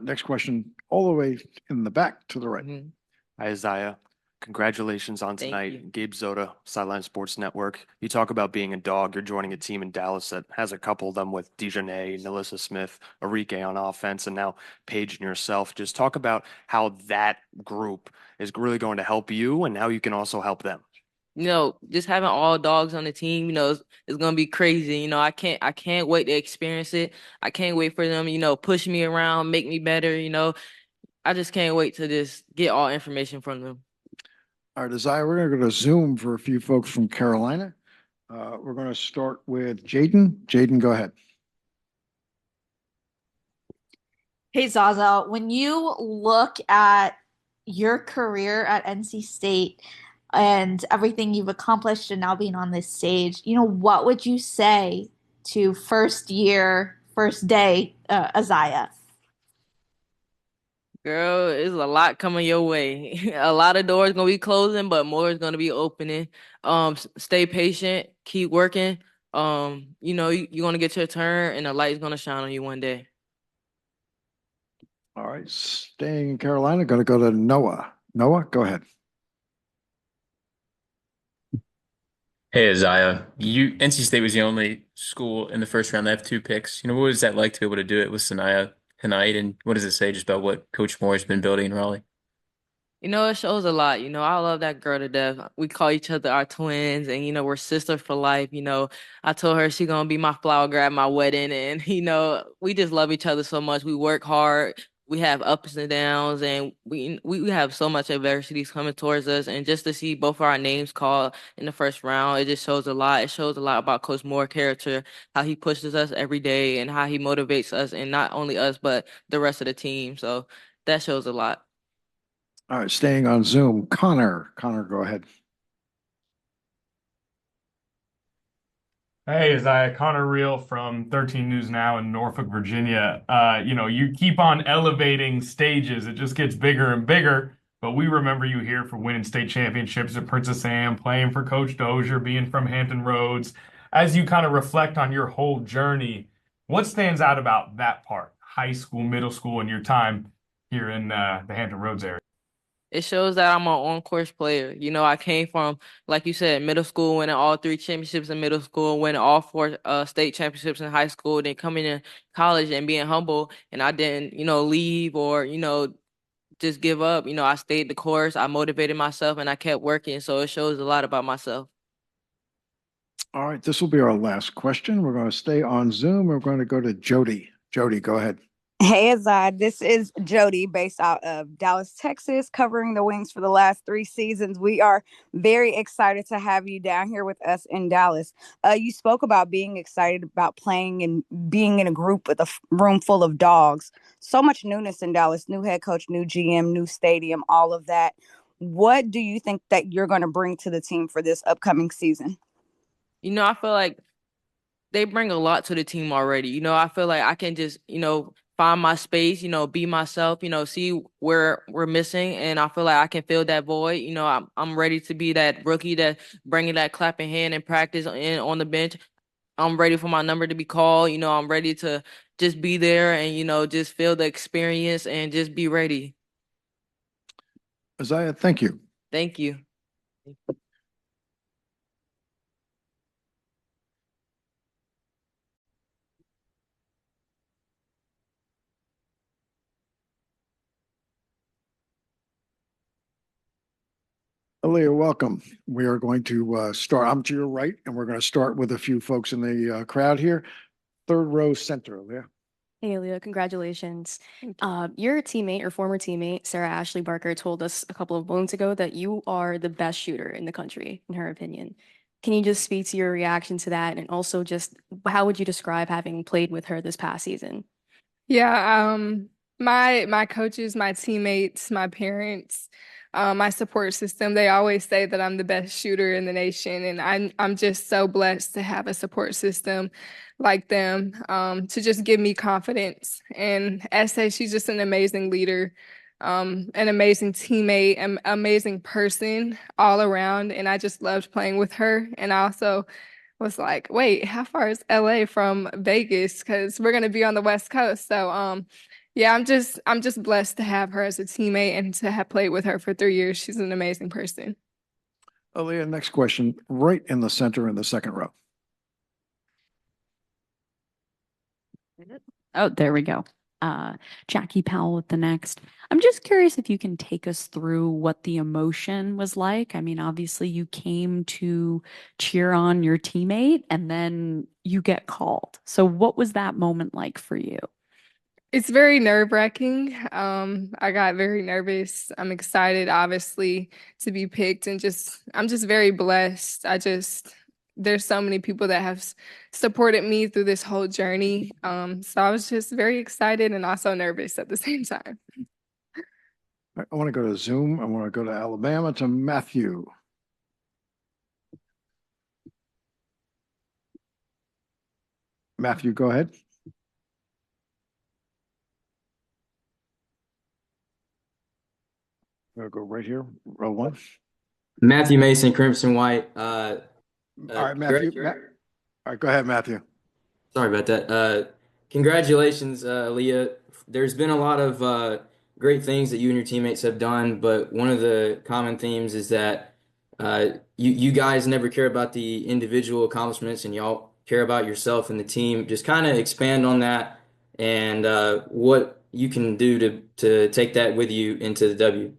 Next question, all the way in the back to the right. Hi, Isaiah. Congratulations on Thank tonight. you. Gabe Zoda, Sideline Sports Network. You talk about being a dog. You're joining a team in Dallas that has a couple of them with Dejanay, Nalissa Smith, Arike on offense, and now Paige and yourself. Just talk about how that group is really going to help you and how you can also help them. Just having all dogs on the team, it's gonna be crazy. I can't wait to experience it. I can't wait for them, push me around, make me better. I just can't wait to just get all information from them. All right, Isaiah, we're going to go to Zoom for a few folks from Carolina. We're going to start with Jaden. Jaden, go ahead. Hey Zaza, when you look at your career at NC State and everything you've accomplished and now being on this stage, what would you say to first year, first day, Isaiah? Girl, it's a lot coming your way. A lot of doors gonna be closing, but more is gonna be opening. Stay patient, keep working. You're gonna get your turn, and the light's gonna shine on you one day. All right, staying in Carolina, going to go to Noah. Noah, go ahead. Hey, Isaiah. NC State was the only school in the first round that have two picks. What was that like to be able to do it with Sanaya tonight? And what does it say just about what Coach Moore has been building in Raleigh? It shows a lot. I love that girl to death. We call each other our twins, and we're sisters for life. I told her she gonna be my flower girl at my wedding, and we just love each other so much. We work hard. We have ups and downs, and we have so much adversities coming towards us. And just to see both of our names called in the first round, it just shows a lot. It shows a lot about Coach Moore's character, how he pushes us every day, and how he motivates us, and not only us but the rest of the team. So that shows a lot. All right, staying on Zoom, Connor. Connor, go ahead. Hey, Isaiah, Connor Reel from 13 News Now in Norfolk, Virginia. You keep on elevating stages. It just gets bigger and bigger. But we remember you here for winning state championships at Princess Anne, playing for Coach Dozier, being from Hampton Roads. As you kind of reflect on your whole journey, what stands out about that part, high school, middle school, and your time here in the Hampton Roads area? It shows that I'm an on-course player. I came from, like you said, middle school, winning all 3 championships in middle school, winning all 4 state championships in high school, then coming to college and being humble. And I didn't, leave or, just give up. I stayed the course. I motivated myself and I kept working. So it shows a lot about myself. All right, this will be our last question. We're going to stay on Zoom. We're going to go to Jody. Jody, go ahead. Hey, Azad, this is Jody based out of Dallas, Texas, covering the Wings for the last 3 seasons. We are very excited to have you down here with us in Dallas. You spoke about being excited about playing and being in a group with a room full of dogs. So much newness in Dallas, new head coach, new GM, new stadium, all of that. What do you think that you're going to bring to the team for this upcoming season? I feel like they bring a lot to the team already. I feel like I can just, find my space, be myself, see where we're missing. And I feel like I can fill that void. I'm ready to be that rookie that bringing that clapping hand in practice and on the bench. I'm ready for my number to be called. I'm ready to just be there and, just feel the experience and just be ready. Isaiah, thank you. Thank you. Aaliyah, welcome. We are going to start. I'm to your right, and we're going to start with a few folks in the crowd here. third row center, Aaliyah. Hey, Leah, congratulations. Your teammate or former teammate, Sarah Ashley Barker, told us a couple of moments ago that you are the best shooter in the country, in her opinion. Can you just speak to your reaction to that? And also just how would you describe having played with her this past season? Yeah, my coaches, my teammates, my parents, my support system, they always say that I'm the best shooter in the nation, and I'm just so blessed to have a support system like them, to just give me confidence. And SA, she's just an amazing leader, an amazing teammate, an amazing person all around, and I just loved playing with her. And I also was like, wait, how far is LA from Vegas? Because we're gonna be on the West Coast. So yeah, I'm just blessed to have her as a teammate and to have played with her for 3 years. She's an amazing person. Aaliyah, next question, right in the center in the second row. Oh, there we go. Jackie Powell with the next. I'm just curious if you can take us through what the emotion was like. I mean, obviously you came to cheer on your teammate and then you get called. So what was that moment like for you? It's very nerve-wracking. I got very nervous. I'm excited, obviously, to be picked, and I'm just very blessed. There's so many people that have supported me through this whole journey. So I was just very excited and also nervous at the same time. I want to go to Zoom. I want to go to Alabama to Matthew. Matthew, go ahead. I'm going to go right here, row one. Matthew Mason, Crimson White. All right, Matthew. All right, go ahead, Matthew. Sorry about that. Congratulations, Leah. There's been a lot of great things that you and your teammates have done, but one of the common themes is that you guys never care about the individual accomplishments and y'all care about yourself and the team. Just kind of expand on that and what you can do to take that with you into the W.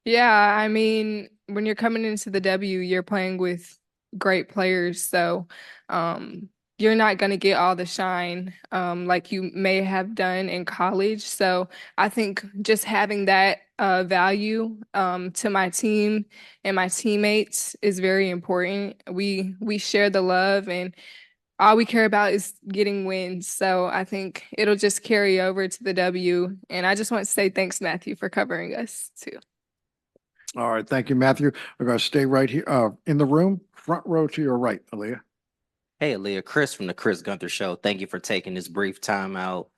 Yeah, I mean, when you're coming into the W, you're playing with great players, so you're not going to get all the shine like you may have done in college. So I think just having that value to my team and my teammates is very important. We share the love, and all we care about is getting wins. So I think it'll just carry over to the W. And I just want to say thanks, Matthew, for covering us too. All right, thank you, Matthew. We're going to stay right here in the room, front row to your right, Aaliyah. Hey, Aaliyah, Chris from the Chris Gunther Show. Thank you for taking this brief time out.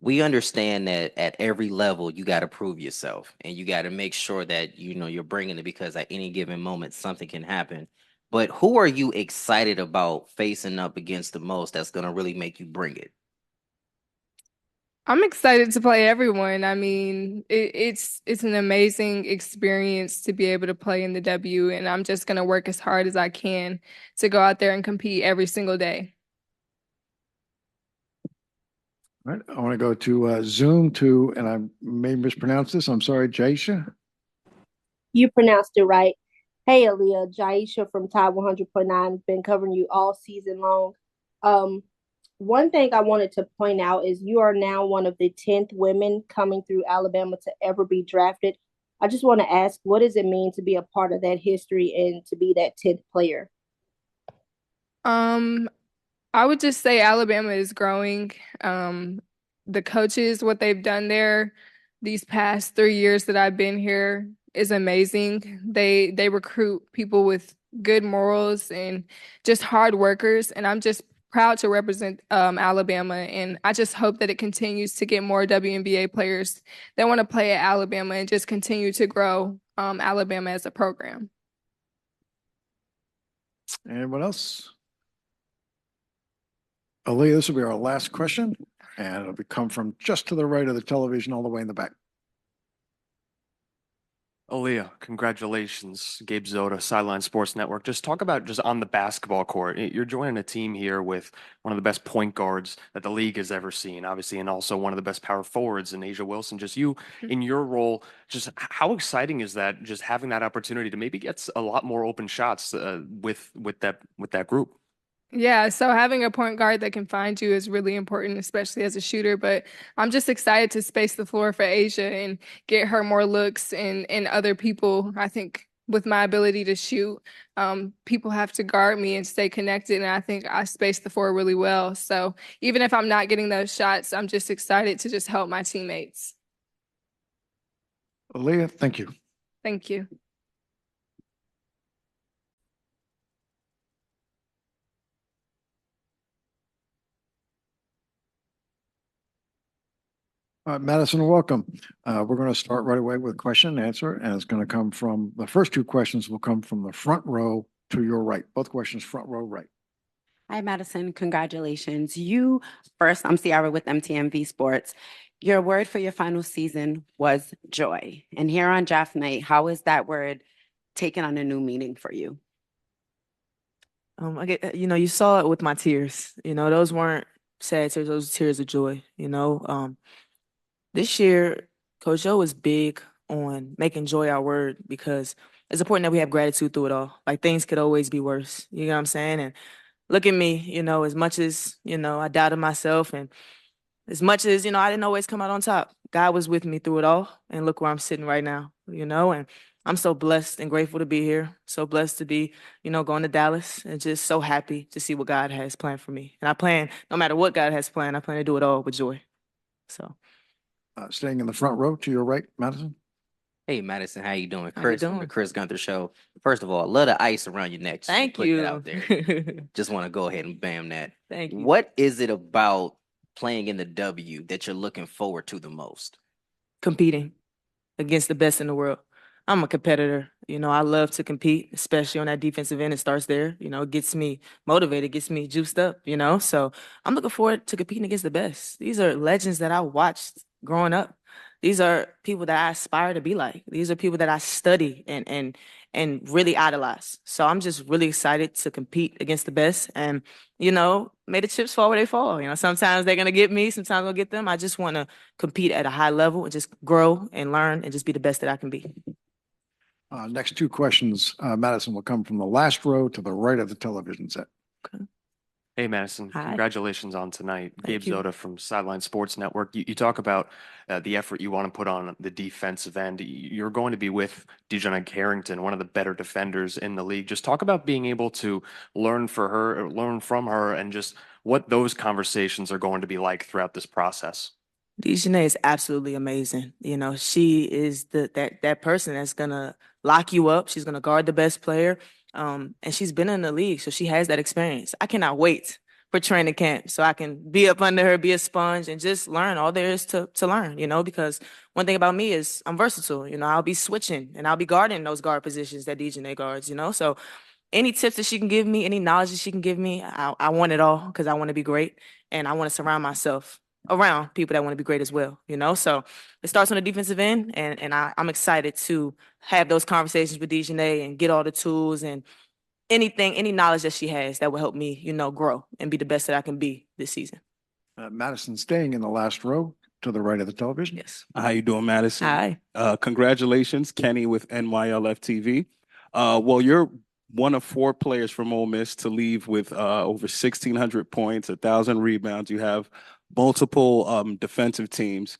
We understand that at every level, you got to prove yourself and you got to make sure that, you're bringing it, because at any given moment, something can happen. But who are you excited about facing up against the most that's going to really make you bring it? I'm excited to play everyone. I mean, it's an amazing experience to be able to play in the W, and I'm just going to work as hard as I can to go out there and compete every single day. All right, I want to go to Zoom to, and I may mispronounce this, I'm sorry, Jaisha. You pronounced it right. Hey, Aaliyah, Jaisha from Tide 100.9, been covering you all season long. One thing I wanted to point out is you are now one of the 10th women coming through Alabama to ever be drafted. I just want to ask, what does it mean to be a part of that history and to be that 10th player? I would just say Alabama is growing. The coaches, what they've done there these past 3 years that I've been here is amazing. They recruit people with good morals and just hard workers, and I'm just proud to represent Alabama, and I just hope that it continues to get more WNBA players that want to play at Alabama and just continue to grow Alabama as a program. Anyone else? Aaliyah, this will be our last question, and it'll come from just to the right of the television, all the way in the back. Aaliyah, congratulations. Gabe Zoda, Sideline Sports Network. Just talk about just on the basketball court. You're joining a team here with one of the best point guards that the league has ever seen, obviously, and also one of the best power forwards in Aneesah Wilson. Just you in your role, just how exciting is that, just having that opportunity to maybe get a lot more open shots with that group? Yeah, so having a point guard that can find you is really important, especially as a shooter. But I'm just excited to space the floor for Asia and get her more looks and other people. I think with my ability to shoot, people have to guard me and stay connected. And I think I space the floor really well. So even if I'm not getting those shots, I'm just excited to just help my teammates. Leah, thank you. Thank you. Madison, welcome. We're going to start right away with question and answer, and it's going to come from the first two questions will come from the front row to your right. Both questions, front row right. Hi, Madison. Congratulations. You first, I'm Ciara with MTMV Sports. Your word for your final season was joy. And here on draft night, how is that word taken on a new meaning for you? I get, you saw it with my tears. Those weren't sad tears, those were tears of joy. This year, Coach Joe was big on making joy our word because it's important that we have gratitude through it all. Like things could always be worse. You know what I'm saying? And look at me, as much as, I doubted myself and as much as, I didn't always come out on top. God was with me through it all. And look where I'm sitting right now, and I'm so blessed and grateful to be here. So blessed to be, going to Dallas and just so happy to see what God has planned for me. And I plan, no matter what God has planned, I plan to do it all with joy. So. Staying in the front row to your right, Madison. Hey, Madison, how you doing? How you Chris from the doing? Chris Gunther Show. First of all, love the ice around your neck. Just Thank put that you. out there. Just want to go ahead and bam that. Thank you. What is it about playing in the W that you're looking forward to the most? Competing against the best in the world. I'm a competitor. I love to compete, especially on that defensive end. It starts there. It gets me motivated, gets me juiced up, So I'm looking forward to competing against the best. These are legends that I watched growing up. These are people that I aspire to be like. These are people that I study and really idolize. So I'm just really excited to compete against the best and, may the chips fall where they fall. Sometimes they're going to get me, sometimes I'll get them. I just want to compete at a high level and just grow and learn and just be the best that I can be. Next two questions, Madison, will come from the last row to the right of the television set. Okay. Hey, Madison, Hi. Congratulations on tonight. Thank Gabe you. Zoda from Sideline Sports Network. You talk about the effort you want to put on the defensive end. You're going to be with Dejanay Carrington, one of the better defenders in the league. Just talk about being able to learn from her, and just what those conversations are going to be like throughout this process. Dejanay is absolutely amazing. She is that person that's gonna lock you up. She's gonna guard the best player. And she's been in the league, so she has that experience. I cannot wait for training camp so I can be up under her, be a sponge, and just learn all there is to learn, because one thing about me is I'm versatile. I'll be switching and I'll be guarding those guard positions that Dejanay guards, So any tips that she can give me, any knowledge that she can give me, I want it all because I want to be great and I want to surround myself around people that want to be great as well, So it starts on the defensive end, and I'm excited to have those conversations with Dejanay and get all the tools and any knowledge that she has that will help me, grow and be the best that I can be this season. Madison, staying in the last row to the right of the television. Yes. How you doing, Madison? Hi. Congratulations, Kenny with NYLF TV. Well, you're one of four players from Ole Miss to leave with over 1,600 points, 1,000 rebounds. You have multiple defensive teams.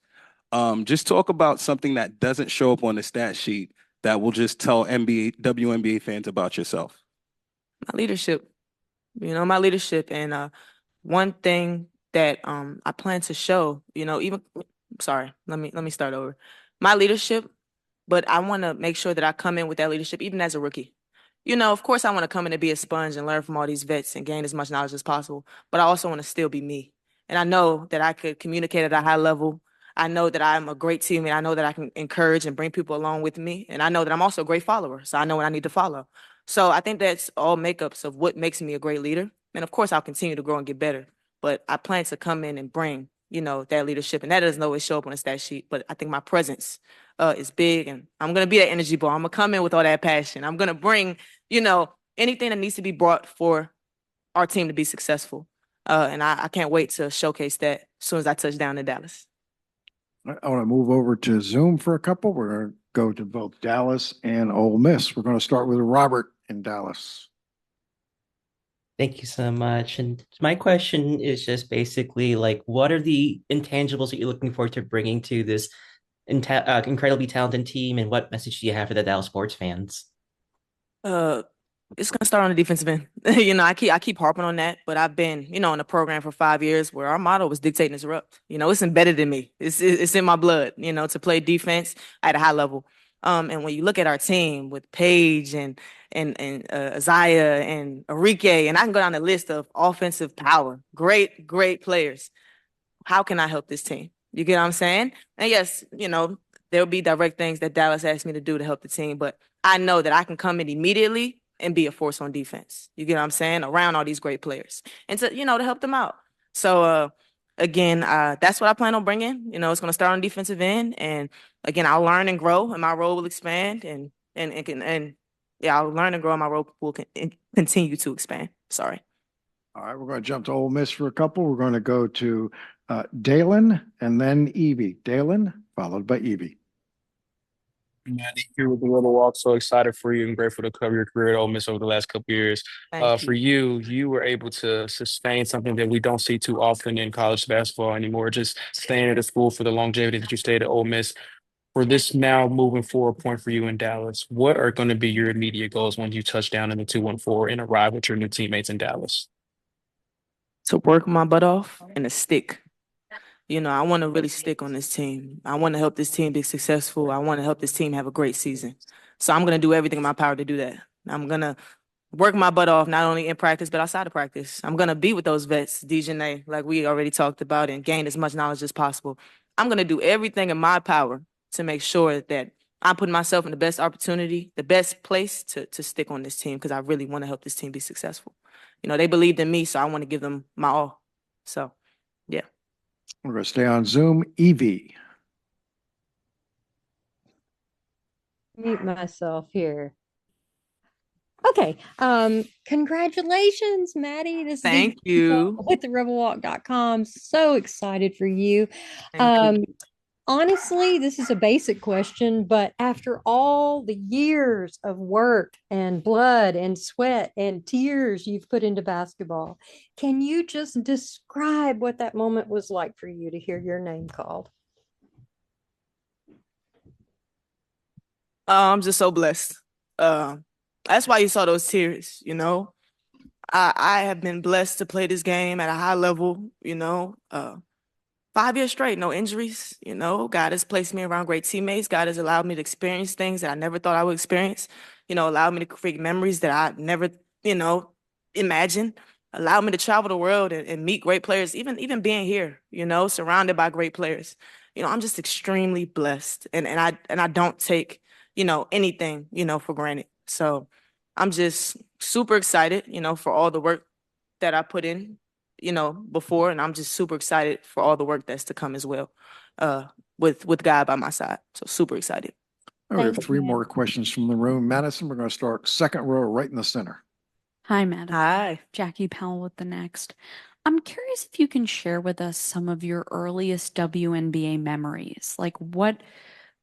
Just talk about something that doesn't show up on the stat sheet that will just tell WNBA fans about yourself. My leadership, my leadership. And one thing that I plan to show, let me start over. My leadership, but I want to make sure that I come in with that leadership even as a rookie. Of course I want to come in and be a sponge and learn from all these vets and gain as much knowledge as possible, but I also want to still be me. And I know that I could communicate at a high level. I know that I'm a great teammate. I know that I can encourage and bring people along with me. And I know that I'm also a great follower. So I know what I need to follow. So I think that's all makeups of what makes me a great leader. And of course, I'll continue to grow and get better. But I plan to come in and bring, that leadership. And that doesn't always show up on the stat sheet. But I think my presence is big. And I'm going to be that energy ball. I'm going to come in with all that passion. I'm going to bring, anything that needs to be brought for our team to be successful. And I can't wait to showcase that as soon as I touch down in Dallas. I want to move over to Zoom for a couple. We're going to go to both Dallas and Ole Miss. We're going to start with Robert in Dallas. Thank you so much. And my question is just basically like, what are the intangibles that you're looking forward to bringing to this incredibly talented team, and what message do you have for the Dallas sports fans? Uh, it's gonna start on the defensive end. I keep harping on that, but I've been, in the program for 5 years where our motto was dictate and disrupt. It's embedded in me. It's in my blood, to play defense at a high level. And when you look at our team with Paige and Isaiah and Enrique, and I can go down the list of offensive power, great players. How can I help this team? You get what I'm saying? And yes, there'll be direct things that Dallas asked me to do to help the team, but I know that I can come in immediately and be a force on defense. You get what I'm saying? Around all these great players and to help them out. So, again, that's what I plan on bringing. It's going to start on the defensive end. And again, I'll learn and grow and my role will expand and yeah, I'll learn and grow and my role will continue to expand. Sorry. All right, we're going to jump to Ole Miss for a couple. We're going to go to Dalen and then Evie. Dalen, followed by Evie. Maddie here with the Little Walk. So excited for you and grateful to cover your career at Ole Miss over the last couple of years. Thank For you. you were able to sustain something that we don't see too often in college basketball anymore. Just staying at a school for the longevity that you stayed at Ole Miss. For this now moving forward point for you in Dallas, what are going to be your immediate goals when you touch down in the 214 and arrive with your new teammates in Dallas? To work my butt off and to stick. I want to really stick on this team. I want to help this team be successful. I want to help this team have a great season. So I'm going to do everything in my power to do that. I'm going to work my butt off, not only in practice, but outside of practice. I'm going to be with those vets, DJNA, like we already talked about, and gain as much knowledge as possible. I'm going to do everything in my power to make sure that I'm putting myself in the best opportunity, the best place to stick on this team because I really want to help this team be successful. They believed in me, so I want to give them my all. So, yeah. We're going to stay on Zoom. Evie. Mute myself here. Okay. Congratulations, Maddie. This is Thank you. with the rebelwalk.com. So excited for you. Thank you. Honestly, this is a basic question, but after all the years of work and blood and sweat and tears you've put into basketball, can you just describe what that moment was like for you to hear your name called? I'm just so blessed. That's why you saw those tears, I have been blessed to play this game at a high level, 5 years straight, no injuries, God has placed me around great teammates. God has allowed me to experience things that I never thought I would experience, allowed me to create memories that I never, imagined, allowed me to travel the world and meet great players, even being here, surrounded by great players. I'm just extremely blessed and I don't take, anything, for granted. So I'm just super excited, for all the work that I put in, before, and I'm just super excited for all the work that's to come as well, with God by my side. So super excited. We have three more questions from the room. Madison, we're going to start second row right in the center. Hi, Madison. Hi. Jackie Powell with the Next. I'm curious if you can share with us some of your earliest WNBA memories. Like, what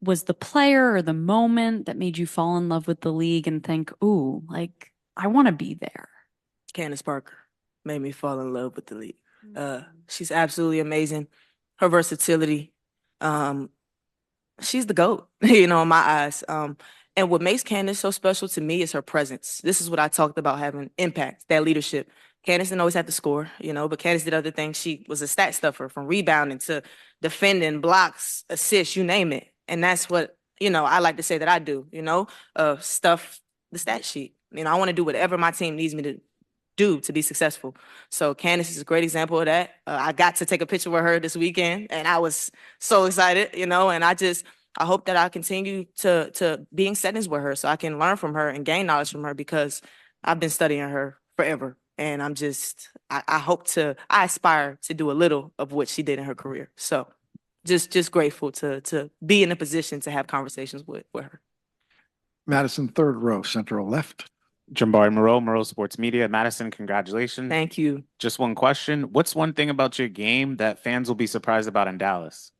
was the player or the moment that made you fall in love with the league and think, ooh, like, I want to be there? Candace Parker made me fall in love with the league. She's absolutely amazing. Her versatility, she's the GOAT, in my eyes. And what makes Candace so special to me is her presence. This is what I talked about, having impact, that leadership. Candace didn't always have to score, but Candace did other things. She was a stat stuffer, from rebounding to defending, blocks, assists, you name it. And that's what, I like to say that I do, stuff the stat sheet. I want to do whatever my team needs me to do to be successful. So Candace is a great example of that. I got to take a picture with her this weekend and I was so excited, and I hope that I continue to be in settings with her so I can learn from her and gain knowledge from her, because I've been studying her forever. And I aspire to do a little of what she did in her career. So just grateful to be in a position to have conversations with her. Madison, third row, central left. Jambari Moreau, Moreau Sports Media. Madison, congratulations. Thank you. Just one question. What's one thing about your game that fans will be surprised about in Dallas?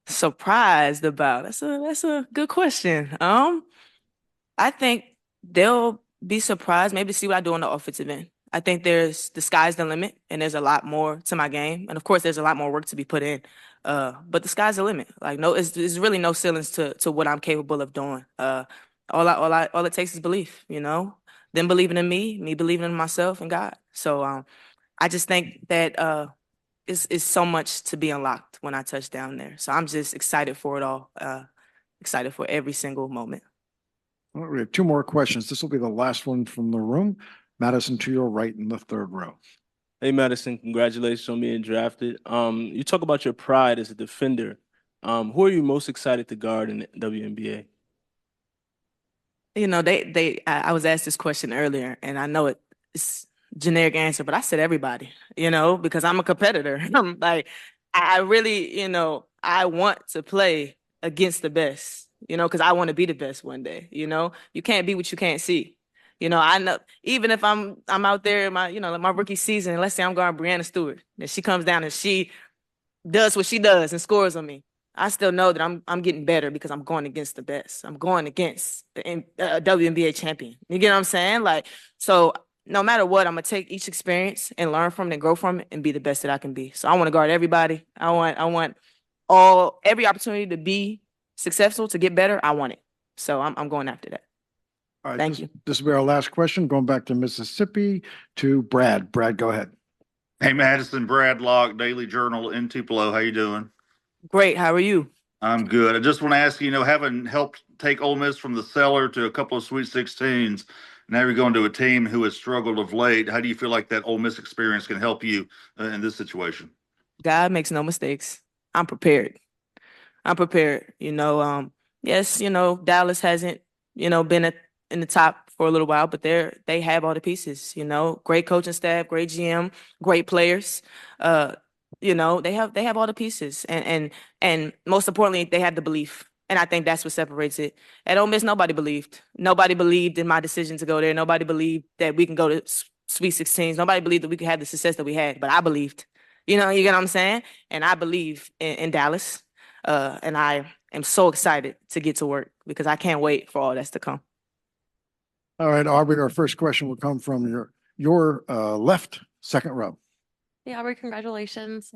Surprised about? That's a good question. I think they'll be surprised, maybe see what I do on the offensive end. I think the sky's the limit, and there's a lot more to my game, and of course, there's a lot more work to be put in. But the sky's the limit. Like no, it's really no ceilings to what I'm capable of doing. All it takes is belief, them believing in me believing in myself and God. So I just think that it's so much to be unlocked when I touch down there. So I'm just excited for it all. Excited for every single moment. All right, we have two more questions. This will be the last one from the room. Madison, to your right in the third row. Hey Madison, congratulations on being drafted. You talk about your pride as a defender. Who are you most excited to guard in the WNBA? I was asked this question earlier, and I know it's generic answer, but I said everybody, because I'm a competitor. I'm like, I really, I want to play against the best, because I want to be the best one day. You can't be what you can't see. I know even if I'm out there in my rookie season, and let's say I'm guarding Brianna Stewart, and she comes down and she does what she does and scores on me. I still know that I'm getting better because I'm going against the best. I'm going against the WNBA champion. You get what I'm saying? Like, so no matter what, I'm gonna take each experience and learn from it and grow from it and be the best that I can be. So I want to guard everybody. I want every opportunity to be successful, to get better. I want it. So I'm going after that. All right, Thank you. This will be our last question, going back to Mississippi to Brad. Brad, go ahead. Hey, Madison, Brad Locke, Daily Journal in Tupelo. How you doing? Great. How are you? I'm good. I just want to ask you, having helped take Ole Miss from the cellar to a couple of Sweet 16s, now you're going to a team who has struggled of late. How do you feel like that Ole Miss experience can help you in this situation? God makes no mistakes. I'm prepared. Yes, Dallas hasn't, been in the top for a little while, but they have all the pieces, great coaching staff, great GM, great players. They have all the pieces, and most importantly, they have the belief. And I think that's what separates it. At Ole Miss, nobody believed. Nobody believed in my decision to go there. Nobody believed that we can go to Sweet 16s. Nobody believed that we could have the success that we had. But I believed. You get what I'm saying? And I believe in Dallas. And I am so excited to get to work because I can't wait for all that's to come. All right, Aubrey, our first question will come from your left, second row. Yeah, Aubrey, congratulations.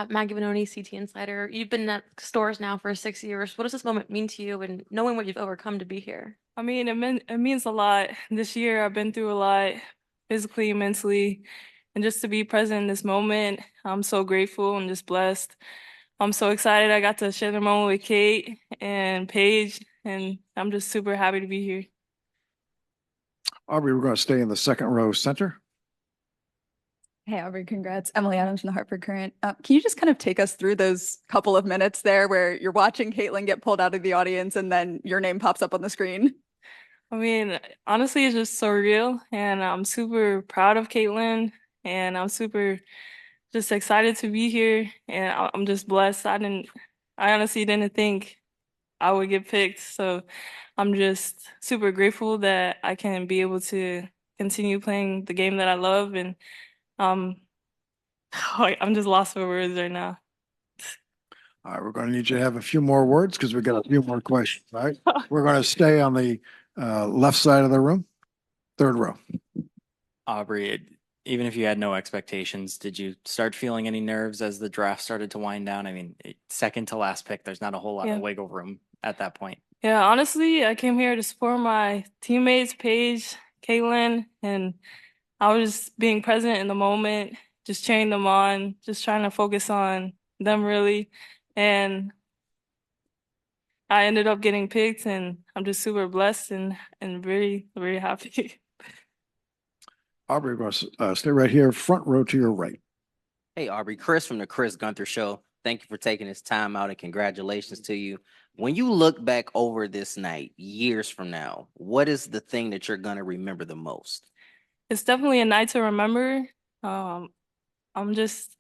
Maggie Vanoni, CT Insider. You've been at stores now for 6 years. What does this moment mean to you and knowing what you've overcome to be here? I mean, it means a lot. This year, I've been through a lot, physically, mentally, and just to be present in this moment, I'm so grateful and just blessed. I'm so excited. I got to share the moment with Kate and Paige, and I'm just super happy to be here. Aubrey, we're going to stay in the second row center. Hey, Aubrey, congrats. Emily Adams from the Hartford Courant. Can you just kind of take us through those couple of minutes there where you're watching Caitlin get pulled out of the audience and then your name pops up on the screen? I mean, honestly, it's just surreal, and I'm super proud of Caitlin, and I'm super just excited to be here, and I'm just blessed. I honestly didn't think I would get picked, so I'm just super grateful that I can be able to continue playing the game that I love, and I'm just lost for words right now. All right, we're going to need you to have a few more words because we've got a few more questions. All right, we're going to stay on the left side of the room, third row. Aubrey, even if you had no expectations, did you start feeling any nerves as the draft started to wind down? I mean, second to last pick, there's not a whole lot of wiggle room at that point. Yeah, honestly, I came here to support my teammates, Paige, Caitlin, and I was just being present in the moment, just cheering them on, just trying to focus on them really. And I ended up getting picked, and I'm just super blessed and very, very happy. Aubrey, we're going to stay right here, front row to your right. Hey, Aubrey, Chris from the Chris Gunther Show. Thank you for taking this time out and congratulations to you. When you look back over this night, years from now, what is the thing that you're going to remember the most? It's definitely a night to remember. I'm just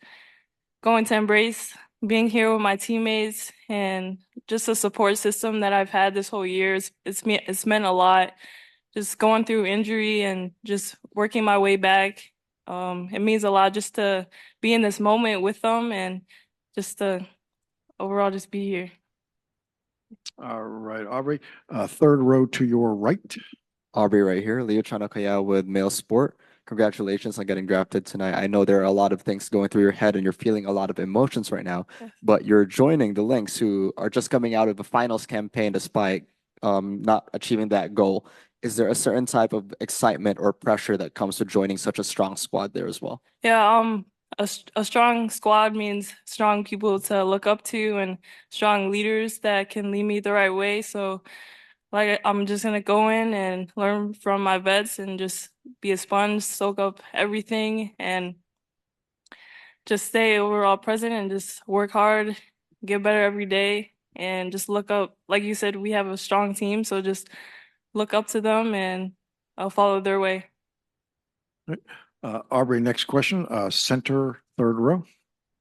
going to embrace being here with my teammates and just a support system that I've had this whole year. It's meant a lot. Just going through injury and just working my way back. It means a lot just to be in this moment with them and just to overall just be here. All right, Aubrey, third row to your right. Aubrey right here, Leo Chanakaya with Mail Sport. Congratulations on getting drafted tonight. I know there are a lot of things going through your head and you're feeling a lot of emotions right now, but you're joining the Lynx who are just coming out of a finals campaign despite not achieving that goal. Is there a certain type of excitement or pressure that comes to joining such a strong squad there as well? Yeah, a strong squad means strong people to look up to and strong leaders that can lead me the right way. So, like, I'm just gonna go in and learn from my vets and just be a sponge, soak up everything, and just stay overall present and just work hard, get better every day, and just look up. Like you said, we have a strong team, so just look up to them and I'll follow their way. Aubrey, next question, center, third row.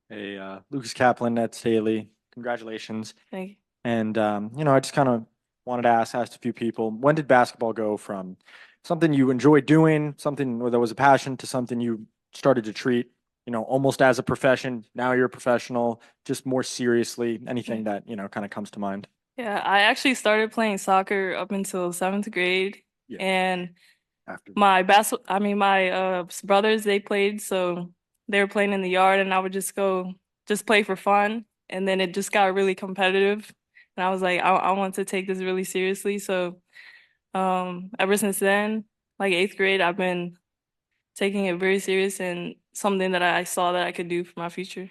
Hey, Lucas Kaplan, that's Hailey. Congratulations. Thank you. And I just kind of wanted to ask a few people, when did basketball go from something you enjoyed doing, something where there was a passion, to something you started to treat, almost as a profession? Now you're a professional, just more seriously. Anything that, kind of comes to mind? Yeah, I actually started playing soccer up until 7th grade, and my brothers, they played, so they were playing in the yard, and I would just go play for fun, and then it just got really competitive, and I was like, I want to take this really seriously. So, ever since then, like 8th grade, I've been taking it very serious and something that I saw that I could do for my future.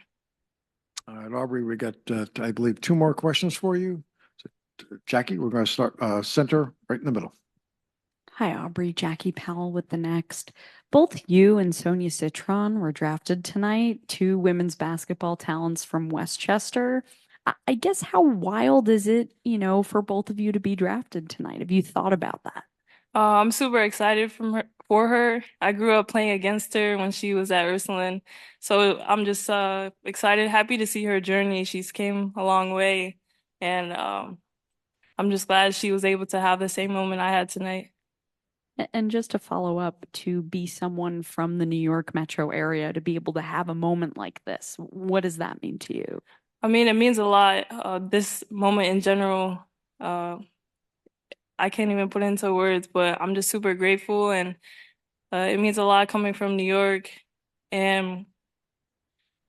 All right, Aubrey, we got, I believe, 2 more questions for you. So, Jackie, we're going to start center right in the middle. Hi, Aubrey. Jackie Powell with the Next. Both you and Sonia Citron were drafted tonight, 2 women's basketball talents from Westchester. I guess how wild is it, for both of you to be drafted tonight? Have you thought about that? I'm super excited for her. I grew up playing against her when she was at Ursuline. So I'm just excited, happy to see her journey. She's came a long way. And I'm just glad she was able to have the same moment I had tonight. And just to follow up, to be someone from the New York metro area, to be able to have a moment like this, what does that mean to you? I mean, it means a lot. This moment in general, I can't even put into words, but I'm just super grateful, and it means a lot coming from New York, and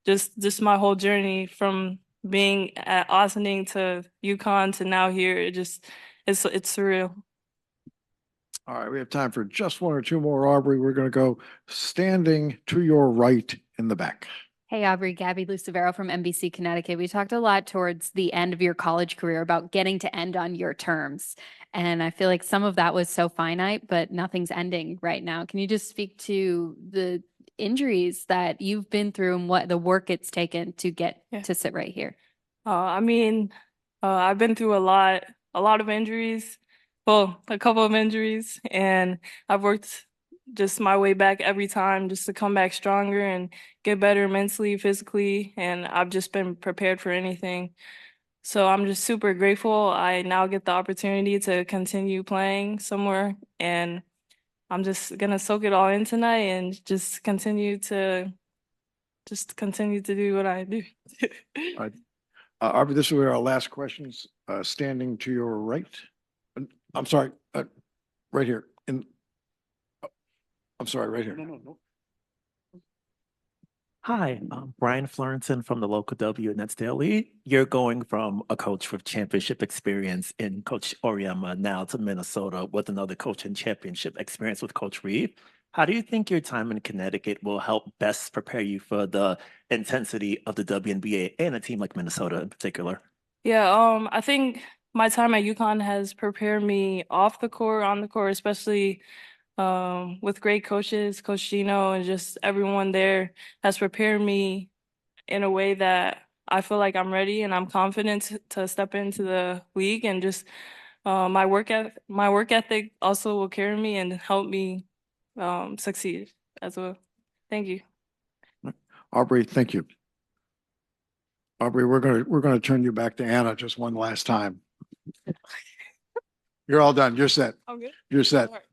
just my whole journey from being at Austining to UConn to now here. It's surreal. All right, we have time for just 1 or 2 more, Aubrey. We're going to go standing to your right in the back. Hey, Aubrey, Gabby Lucevero from NBC Connecticut. We talked a lot towards the end of your college career about getting to end on your terms. And I feel like some of that was so finite, but nothing's ending right now. Can you just speak to the injuries that you've been through and what the work it's taken to get to sit right here? I mean, I've been through a lot of injuries. Well, a couple of injuries, and I've worked just my way back every time just to come back stronger and get better mentally, physically, and I've just been prepared for anything. So I'm just super grateful. I now get the opportunity to continue playing somewhere, and I'm just gonna soak it all in tonight and just continue to do what I do. All right. Aubrey, this will be our last questions. Standing to your right. I'm sorry, right here. I'm sorry, right here. No. Hi, I'm Brian Florenson from the local WNets Daily. You're going from a coach with championship experience in Coach Oriema now to Minnesota with another coach in championship experience with Coach Reed. How do you think your time in Connecticut will help best prepare you for the intensity of the WNBA and a team like Minnesota in particular? Yeah, I think my time at UConn has prepared me off the court, on the court, especially with great coaches, Coach Gino, and just everyone there has prepared me in a way that I feel like I'm ready and I'm confident to step into the league, and just my work ethic also will carry me and help me succeed as well. Thank you. Aubrey, thank you. Aubrey, we're gonna turn you back to Anna just one last time. You're all done. You're set. I'm good. You're set. All right.